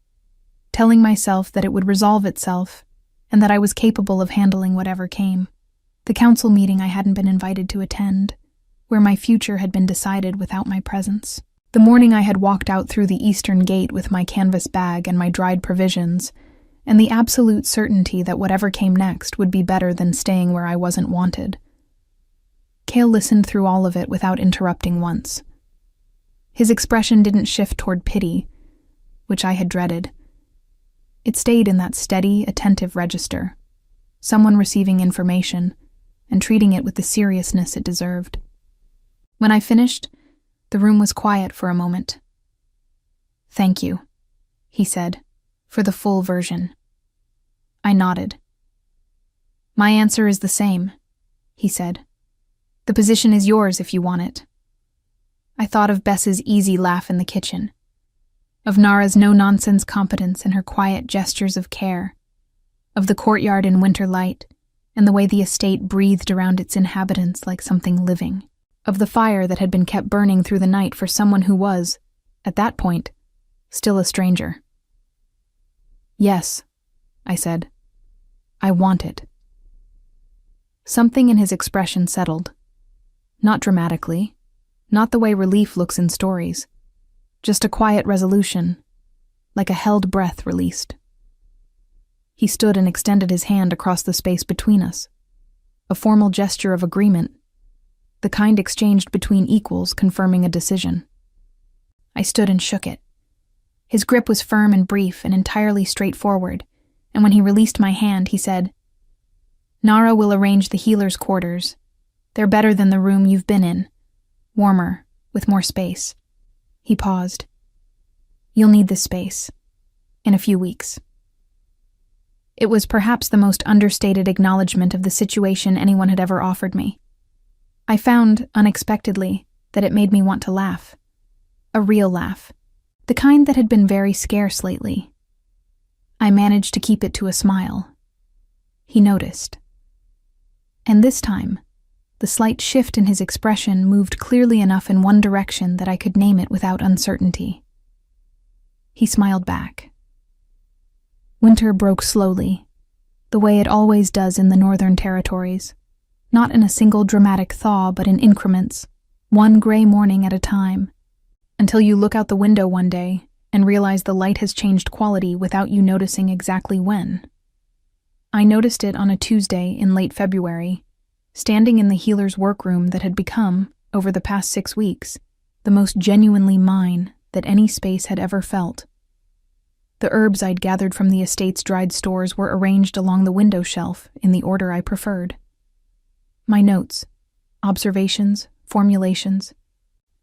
telling myself that it would resolve itself, and that I was capable of handling whatever came. The council meeting I hadn't been invited to attend, where my future had been decided without my presence. The morning I had walked out through the eastern gate with my canvas bag and my dried provisions, and the absolute certainty that whatever came next would be better than staying where I wasn't wanted. Cale listened through all of it without interrupting once. His expression didn't shift toward pity, which I had dreaded. It stayed in that steady, attentive register, someone receiving information and treating it with the seriousness it deserved. When I finished, the room was quiet for a moment. Thank you, he said, for the full version. I nodded. My answer is the same, he said. The position is yours if you want it. I thought of Bess's easy laugh in the kitchen, of Nara's no-nonsense competence and her quiet gestures of care, of the courtyard in winter light and the way the estate breathed around its inhabitants like something living, of the fire that had been kept burning through the night for someone who was, at that point, still a stranger. Yes, I said. I want it. Something in his expression settled. Not dramatically, not the way relief looks in stories. Just a quiet resolution, like a held breath released. He stood and extended his hand across the space between us, a formal gesture of agreement, the kind exchanged between equals confirming a decision. I stood and shook it. His grip was firm and brief and entirely straightforward, and when he released my hand, he said, Nara will arrange the healer's quarters. They're better than the room you've been in, warmer, with more space. He paused. You'll need this space. In a few weeks. It was perhaps the most understated acknowledgement of the situation anyone had ever offered me. I found, unexpectedly, that it made me want to laugh. A real laugh. The kind that had been very scarce lately. I managed to keep it to a smile. He noticed. And this time, the slight shift in his expression moved clearly enough in one direction that I could name it without uncertainty. He smiled back. Winter broke slowly, the way it always does in the Northern Territories, not in a single dramatic thaw, but in increments, one gray morning at a time, until you look out the window one day and realize the light has changed quality without you noticing exactly when. I noticed it on a Tuesday in late February, standing in the healer's workroom that had become, over the past 6 weeks, the most genuinely mine that any space had ever felt. The herbs I'd gathered from the estate's dried stores were arranged along the window shelf in the order I preferred. My notes, observations, formulations,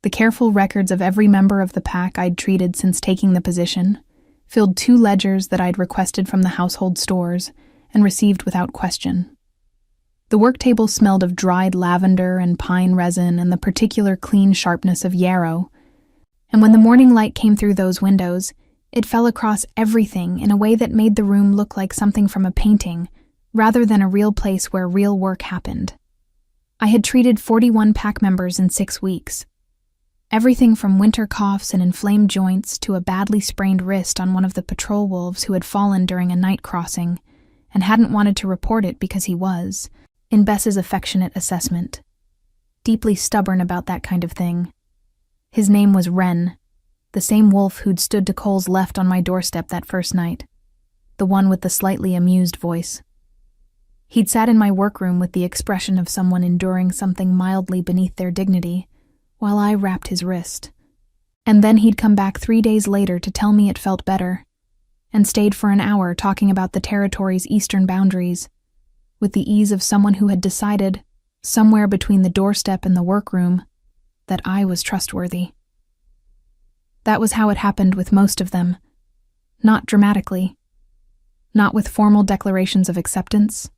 the careful records of every member of the pack I'd treated since taking the position, filled 2 ledgers that I'd requested from the household stores and received without question. The work table smelled of dried lavender and pine resin and the particular clean sharpness of yarrow, and when the morning light came through those windows, it fell across everything in a way that made the room look like something from a painting, rather than a real place where real work happened. I had treated 41 pack members in 6 weeks. Everything from winter coughs and inflamed joints to a badly sprained wrist on one of the patrol wolves who had fallen during a night crossing and hadn't wanted to report it because he was, in Bess's affectionate assessment, deeply stubborn about that kind of thing. His name was Wren, the same wolf who'd stood to Cole's left on my doorstep that first night, the one with the slightly amused voice. He'd sat in my workroom with the expression of someone enduring something mildly beneath their dignity, while I wrapped his wrist. And then he'd come back 3 days later to tell me it felt better, and stayed for an hour talking about the territory's eastern boundaries, with the ease of someone who had decided, somewhere between the doorstep and the workroom, that I was trustworthy. That was how it happened with most of them. Not dramatically. Not with formal declarations of acceptance.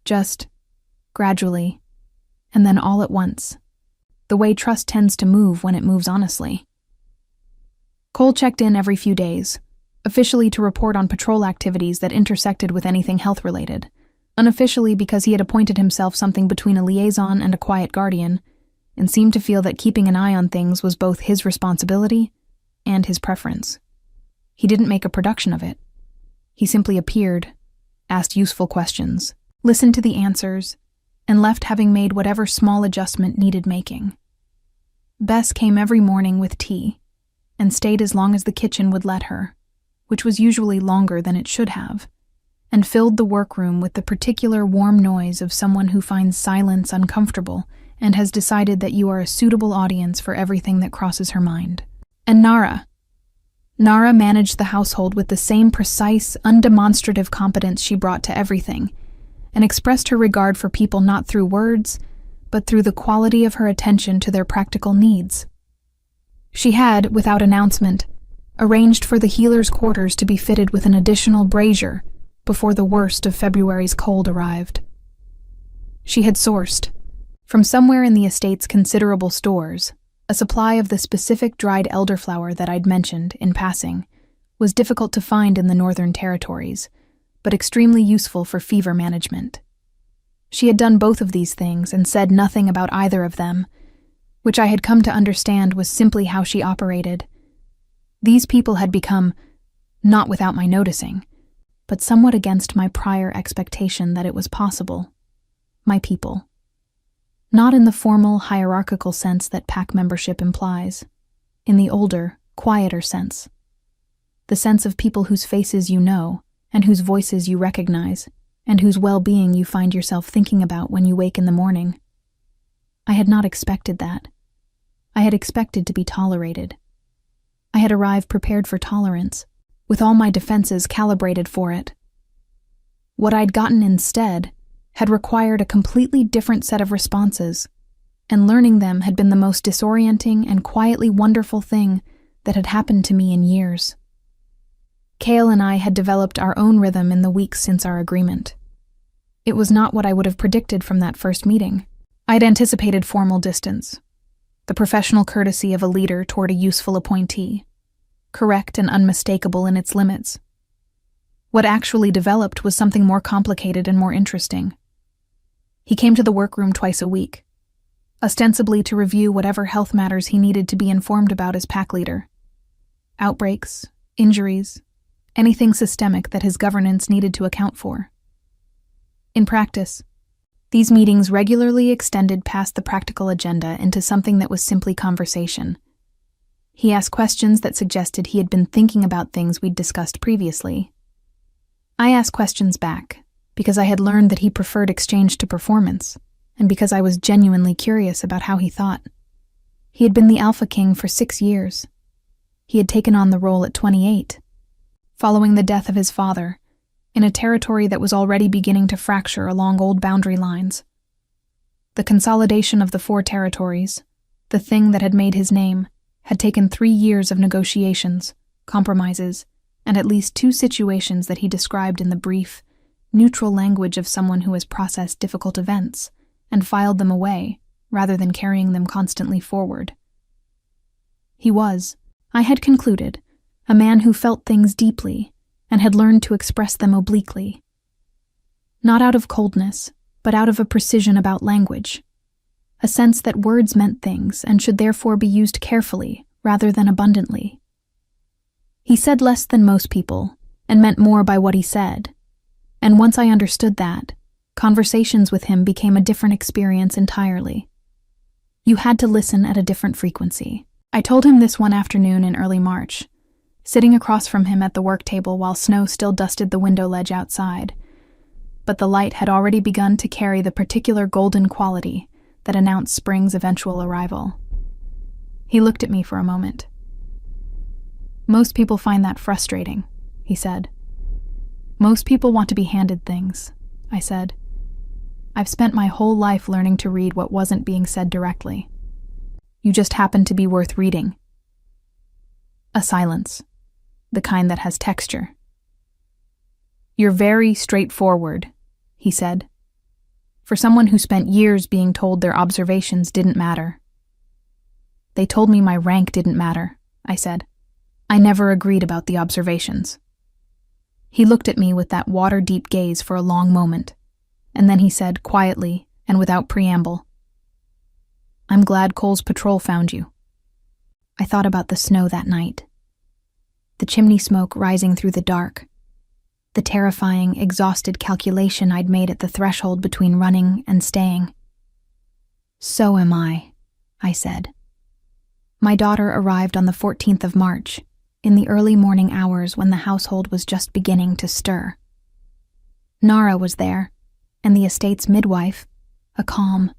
Just gradually, and then all at once. The way trust tends to move when it moves honestly. Cole checked in every few days, officially to report on patrol activities that intersected with anything health-related, unofficially because he had appointed himself something between a liaison and a quiet guardian, and seemed to feel that keeping an eye on things was both his responsibility and his preference. He didn't make a production of it. He simply appeared, asked useful questions, listened to the answers, and left having made whatever small adjustment needed making. Bess came every morning with tea, and stayed as long as the kitchen would let her, which was usually longer than it should have, and filled the workroom with the particular warm noise of someone who finds silence uncomfortable and has decided that you are a suitable audience for everything that crosses her mind. And Nara managed the household with the same precise, undemonstrative competence she brought to everything, and expressed her regard for people not through words, but through the quality of her attention to their practical needs. She had, without announcement, arranged for the healer's quarters to be fitted with an additional brazier before the worst of February's cold arrived. She had sourced, from somewhere in the estate's considerable stores, a supply of the specific dried elderflower that I'd mentioned, in passing, was difficult to find in the Northern Territories, but extremely useful for fever management. She had done both of these things and said nothing about either of them, which I had come to understand was simply how she operated. These people had become, not without my noticing, but somewhat against my prior expectation that it was possible, my people. Not in the formal, hierarchical sense that pack membership implies, in the older, quieter sense. The sense of people whose faces you know, and whose voices you recognize, and whose well-being you find yourself thinking about when you wake in the morning. I had not expected that. I had expected to be tolerated. I had arrived prepared for tolerance, with all my defenses calibrated for it. What I'd gotten instead had required a completely different set of responses, and learning them had been the most disorienting and quietly wonderful thing that had happened to me in years. Cale and I had developed our own rhythm in the weeks since our agreement. It was not what I would have predicted from that first meeting. I'd anticipated formal distance. the professional courtesy of a leader toward a useful appointee, correct and unmistakable in its limits. What actually developed was something more complicated and more interesting. He came to the workroom twice a week, ostensibly to review whatever health matters he needed to be informed about as pack leader. Outbreaks, injuries, anything systemic that his governance needed to account for. In practice, these meetings regularly extended past the practical agenda into something that was simply conversation. He asked questions that suggested he had been thinking about things we'd discussed previously. I asked questions back, because I had learned that he preferred exchange to performance, and because I was genuinely curious about how he thought. He had been the Alpha King for 6 years. He had taken on the role at 28, following the death of his father, in a territory that was already beginning to fracture along old boundary lines. The consolidation of the 4 territories, the thing that had made his name, had taken 3 years of negotiations, compromises, and at least 2 situations that he described in the brief, neutral language of someone who has processed difficult events and filed them away, rather than carrying them constantly forward. He was, I had concluded, a man who felt things deeply and had learned to express them obliquely. Not out of coldness, but out of a precision about language, a sense that words meant things and should therefore be used carefully rather than abundantly. He said less than most people, and meant more by what he said, and once I understood that, conversations with him became a different experience entirely. You had to listen at a different frequency. I told him this one afternoon in early March, sitting across from him at the work table while snow still dusted the window ledge outside, but the light had already begun to carry the particular golden quality that announced spring's eventual arrival. He looked at me for a moment. "Most people find that frustrating," he said. "Most people want to be handed things," I said. "I've spent my whole life learning to read what wasn't being said directly. You just happen to be worth reading." A silence, the kind that has texture. "You're very straightforward," he said. "For someone who spent years being told their observations didn't matter." "They told me my rank didn't matter," I said. "I never agreed about the observations." He looked at me with that water-deep gaze for a long moment, and then he said quietly and without preamble, "I'm glad Cole's patrol found you." I thought about the snow that night, the chimney smoke rising through the dark, the terrifying, exhausted calculation I'd made at the threshold between running and staying. "So am I said. My daughter arrived on the 14th of March, in the early morning hours when the household was just beginning to stir. Nara was there, and the estate's midwife, a calm,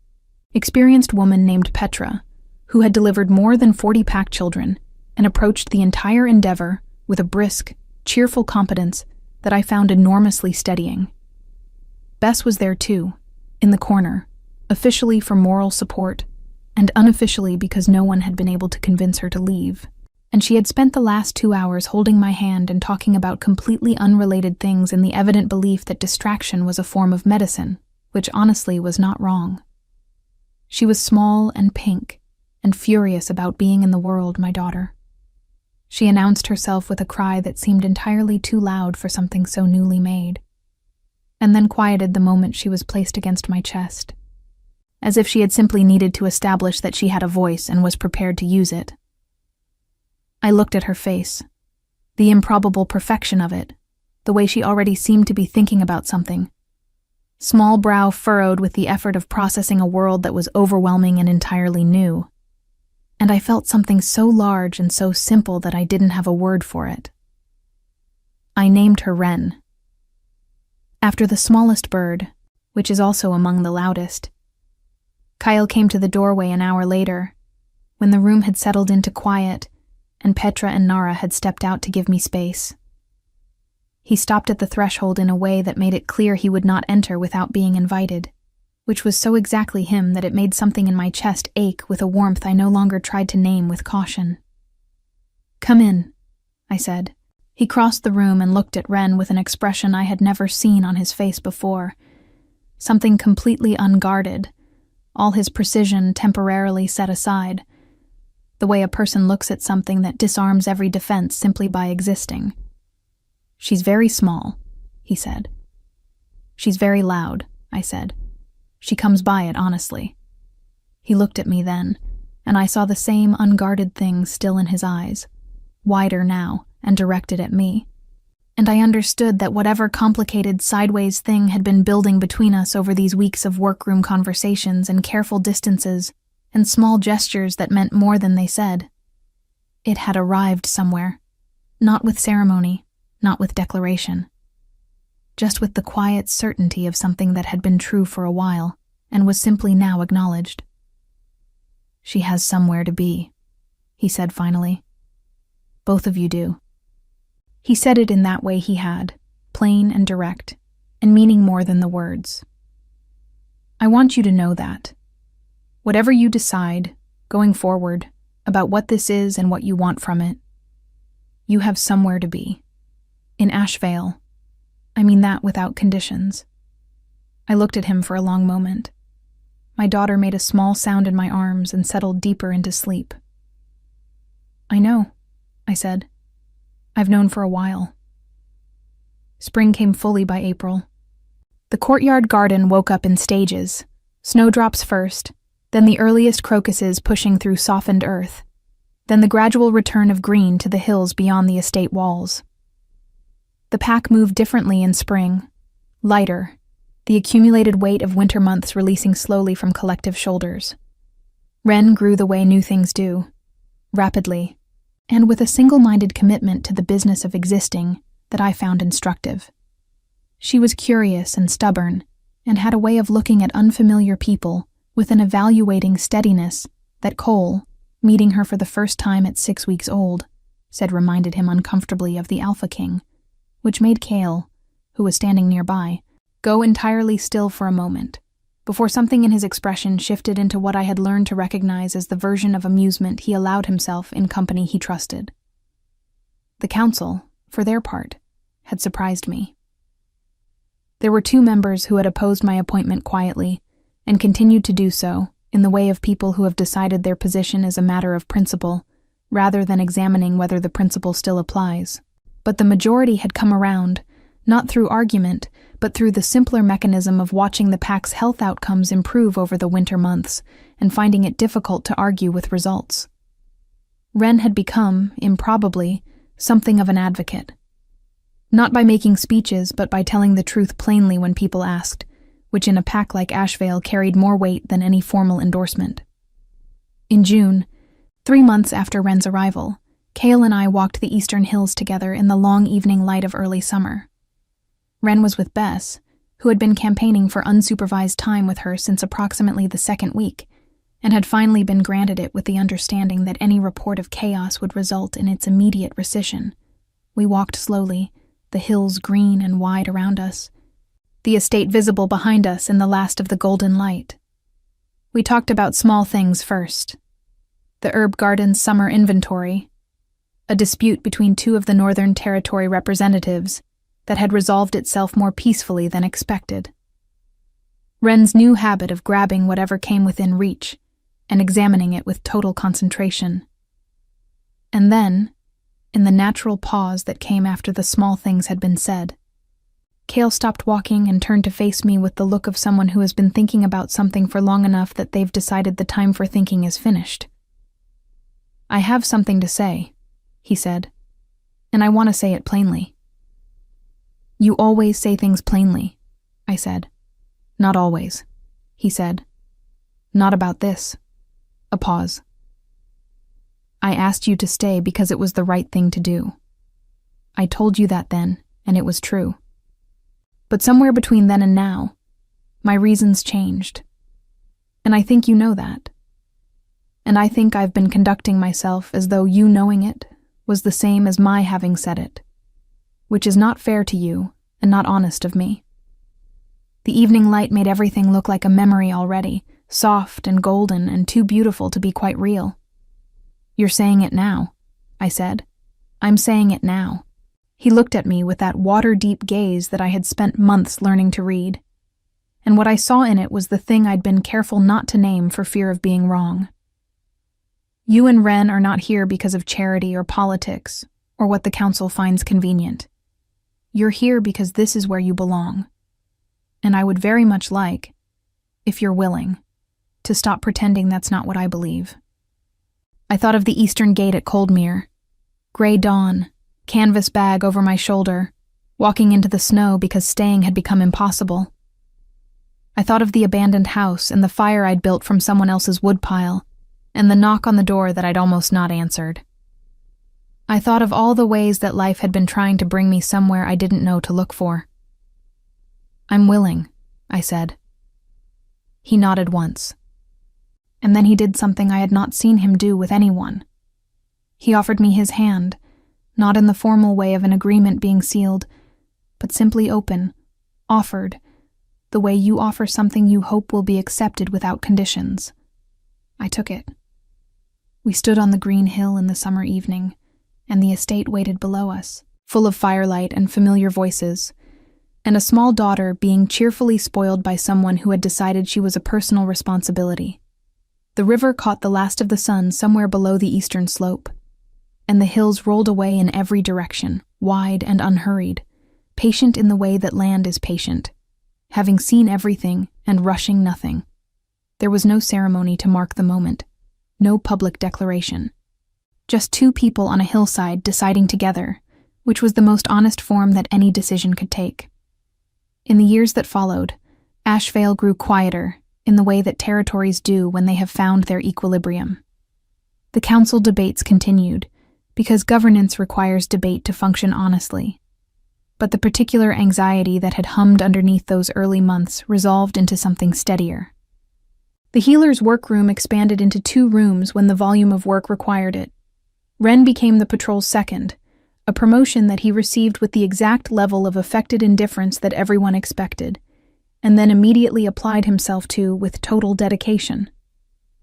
experienced woman named Petra, who had delivered more than 40 pack children and approached the entire endeavor with a brisk, cheerful competence that I found enormously steadying. Bess was there too, in the corner, officially for moral support, and unofficially because no one had been able to convince her to leave. And she had spent the last 2 hours holding my hand and talking about completely unrelated things in the evident belief that distraction was a form of medicine, which honestly was not wrong. She was small and pink, and furious about being in the world, my daughter. She announced herself with a cry that seemed entirely too loud for something so newly made, and then quieted the moment she was placed against my chest, as if she had simply needed to establish that she had a voice and was prepared to use it. I looked at her face, the improbable perfection of it, the way she already seemed to be thinking about something. Small brow furrowed with the effort of processing a world that was overwhelming and entirely new. And I felt something so large and so simple that I didn't have a word for it. I named her Wren. After the smallest bird, which is also among the loudest. Kyle came to the doorway an hour later, when the room had settled into quiet, and Petra and Nara had stepped out to give me space. He stopped at the threshold in a way that made it clear he would not enter without being invited, which was so exactly him that it made something in my chest ache with a warmth I no longer tried to name with caution. "Come in," I said. He crossed the room and looked at Wren with an expression I had never seen on his face before, something completely unguarded, all his precision temporarily set aside, the way a person looks at something that disarms every defense simply by existing. "She's very small," he said. "She's very loud," I said. "She comes by it honestly." He looked at me then, and I saw the same unguarded thing still in his eyes, wider now and directed at me. And I understood that whatever complicated sideways thing had been building between us over these weeks of workroom conversations and careful distances and small gestures that meant more than they said, it had arrived somewhere, not with ceremony, not with declaration, just with the quiet certainty of something that had been true for a while and was simply now acknowledged. "She has somewhere to be," he said finally. "Both of you do." He said it in that way he had, plain and direct, and meaning more than the words. "I want you to know that. Whatever you decide, going forward, about what this is and what you want from it, you have somewhere to be. In Ashvale. I mean that without conditions." I looked at him for a long moment. My daughter made a small sound in my arms and settled deeper into sleep. "I know," I said. "I've known for a while." Spring came fully by April. The courtyard garden woke up in stages, snowdrops first, then the earliest crocuses pushing through softened earth, then the gradual return of green to the hills beyond the estate walls. The pack moved differently in spring, lighter, the accumulated weight of winter months releasing slowly from collective shoulders. Wren grew the way new things do, rapidly, and with a single-minded commitment to the business of existing that I found instructive. She was curious and stubborn, and had a way of looking at unfamiliar people with an evaluating steadiness that Cole, meeting her for the first time at 6 weeks old, said reminded him uncomfortably of the AlphaKing, which made Cale, who was standing nearby, go entirely still for a moment, before something in his expression shifted into what I had learned to recognize as the version of amusement he allowed himself in company he trusted. The council, for their part, had surprised me. There were 2 members who had opposed my appointment quietly, and continued to do so, in the way of people who have decided their position is a matter of principle, rather than examining whether the principle still applies. But the majority had come around, not through argument, but through the simpler mechanism of watching the pack's health outcomes improve over the winter months and finding it difficult to argue with results. Wren had become, improbably, something of an advocate. Not by making speeches, but by telling the truth plainly when people asked, which in a pack like Ashvale carried more weight than any formal endorsement. In June, 3 months after Wren's arrival, Cale and I walked the eastern hills together in the long evening light of early summer. Wren was with Bess, who had been campaigning for unsupervised time with her since approximately the 2nd week, and had finally been granted it with the understanding that any report of chaos would result in its immediate rescission. We walked slowly, the hills green and wide around us, the estate visible behind us in the last of the golden light. We talked about small things first. The herb garden's summer inventory, a dispute between 2 of the Northern Territory representatives that had resolved itself more peacefully than expected. Wren's new habit of grabbing whatever came within reach and examining it with total concentration. And then, in the natural pause that came after the small things had been said, Cale stopped walking and turned to face me with the look of someone who has been thinking about something for long enough that they've decided the time for thinking is finished. "I have something to say," he said, "and I want to say it plainly." "You always say things plainly," I said. "Not always," he said. "Not about this." A pause. "I asked you to stay because it was the right thing to do. I told you that then, and it was true. But somewhere between then and now, my reasons changed. And I think you know that. And I think I've been conducting myself as though you knowing it was the same as my having said it, which is not fair to you and not honest of me. The evening light made everything look like a memory already, soft and golden and too beautiful to be quite real. "You're saying it now," I said. "I'm saying it now." He looked at me with that water-deep gaze that I had spent months learning to read, and what I saw in it was the thing I'd been careful not to name for fear of being wrong. You and Ren are not here because of charity or politics, or what the council finds convenient. You're here because this is where you belong. And I would very much like, if you're willing, to stop pretending that's not what I believe. I thought of the eastern gate at Coldmere. Gray dawn, canvas bag over my shoulder, walking into the snow because staying had become impossible. I thought of the abandoned house and the fire I'd built from someone else's woodpile, and the knock on the door that I'd almost not answered. I thought of all the ways that life had been trying to bring me somewhere I didn't know to look for. I'm willing, I said. He nodded once. And then he did something I had not seen him do with anyone. He offered me his hand, not in the formal way of an agreement being sealed, but simply open, offered, the way you offer something you hope will be accepted without conditions. I took it. We stood on the green hill in the summer evening, and the estate waited below us, full of firelight and familiar voices, and a small daughter being cheerfully spoiled by someone who had decided she was a personal responsibility. The river caught the last of the sun somewhere below the eastern slope, and the hills rolled away in every direction, wide and unhurried, patient in the way that land is patient, having seen everything and rushing nothing. There was no ceremony to mark the moment, no public declaration. Just two people on a hillside deciding together, which was the most honest form that any decision could take. In the years that followed, Ashvale grew quieter in the way that territories do when they have found their equilibrium. The council debates continued, because governance requires debate to function honestly. But the particular anxiety that had hummed underneath those early months resolved into something steadier. The healer's workroom expanded into 2 rooms when the volume of work required it. Ren became the patrol's second, a promotion that he received with the exact level of affected indifference that everyone expected, and then immediately applied himself to with total dedication.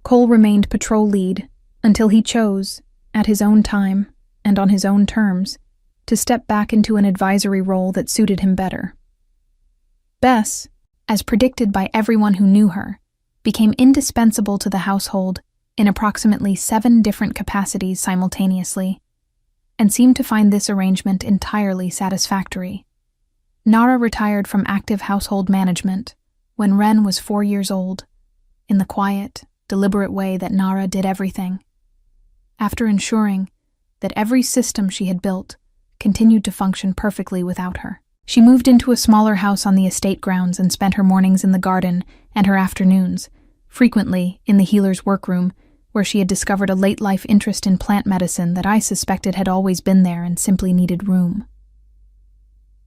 Cole remained patrol lead until he chose, at his own time and on his own terms, to step back into an advisory role that suited him better. Bess, as predicted by everyone who knew her, became indispensable to the household in approximately 7 different capacities simultaneously, and seemed to find this arrangement entirely satisfactory. Nara retired from active household management when Ren was 4 years old, in the quiet, deliberate way that Nara did everything, after ensuring that every system she had built continued to function perfectly without her. She moved into a smaller house on the estate grounds and spent her mornings in the garden and her afternoons, frequently in the healer's workroom, where she had discovered a late-life interest in plant medicine that I suspected had always been there and simply needed room.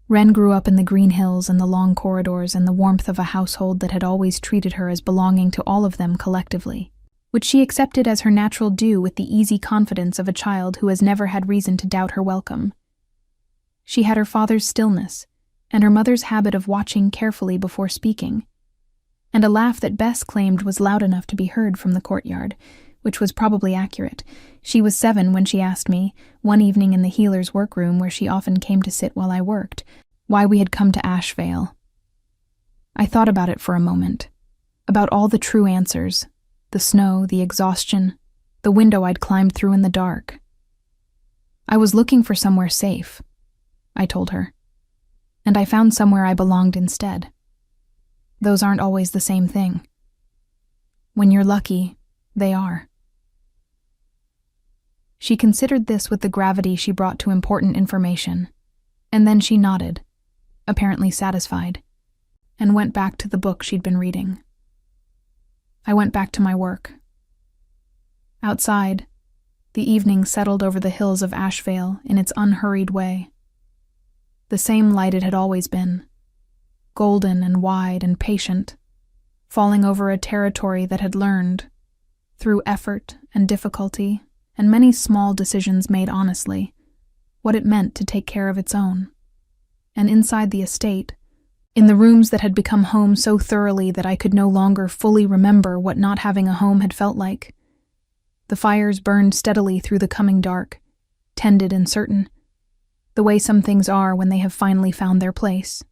Ren grew up in the green hills and the long corridors and the warmth of a household that had always treated her as belonging to all of them collectively, which she accepted as her natural due with the easy confidence of a child who has never had reason to doubt her welcome. She had her father's stillness and her mother's habit of watching carefully before speaking, and a laugh that Bess claimed was loud enough to be heard from the courtyard, which was probably accurate. She was 7 when she asked me, one evening in the healer's workroom where she often came to sit while I worked, why we had come to Ashvale. I thought about it for a moment, about all the true answers, the snow, the exhaustion, the window I'd climbed through in the dark. I was looking for somewhere safe, I told her, and I found somewhere I belonged instead. Those aren't always the same thing. When you're lucky, they are. She considered this with the gravity she brought to important information, and then she nodded, apparently satisfied, and went back to the book she'd been reading. I went back to my work. Outside, the evening settled over the hills of Ashvale in its unhurried way. The same light it had always been, golden and wide and patient, falling over a territory that had learned, through effort and difficulty and many small decisions made honestly, what it meant to take care of its own. And inside the estate, in the rooms that had become home so thoroughly that I could no longer fully remember what not having a home had felt like, the fires burned steadily through the coming dark, tended and certain, the way some things are when they have finally found their place.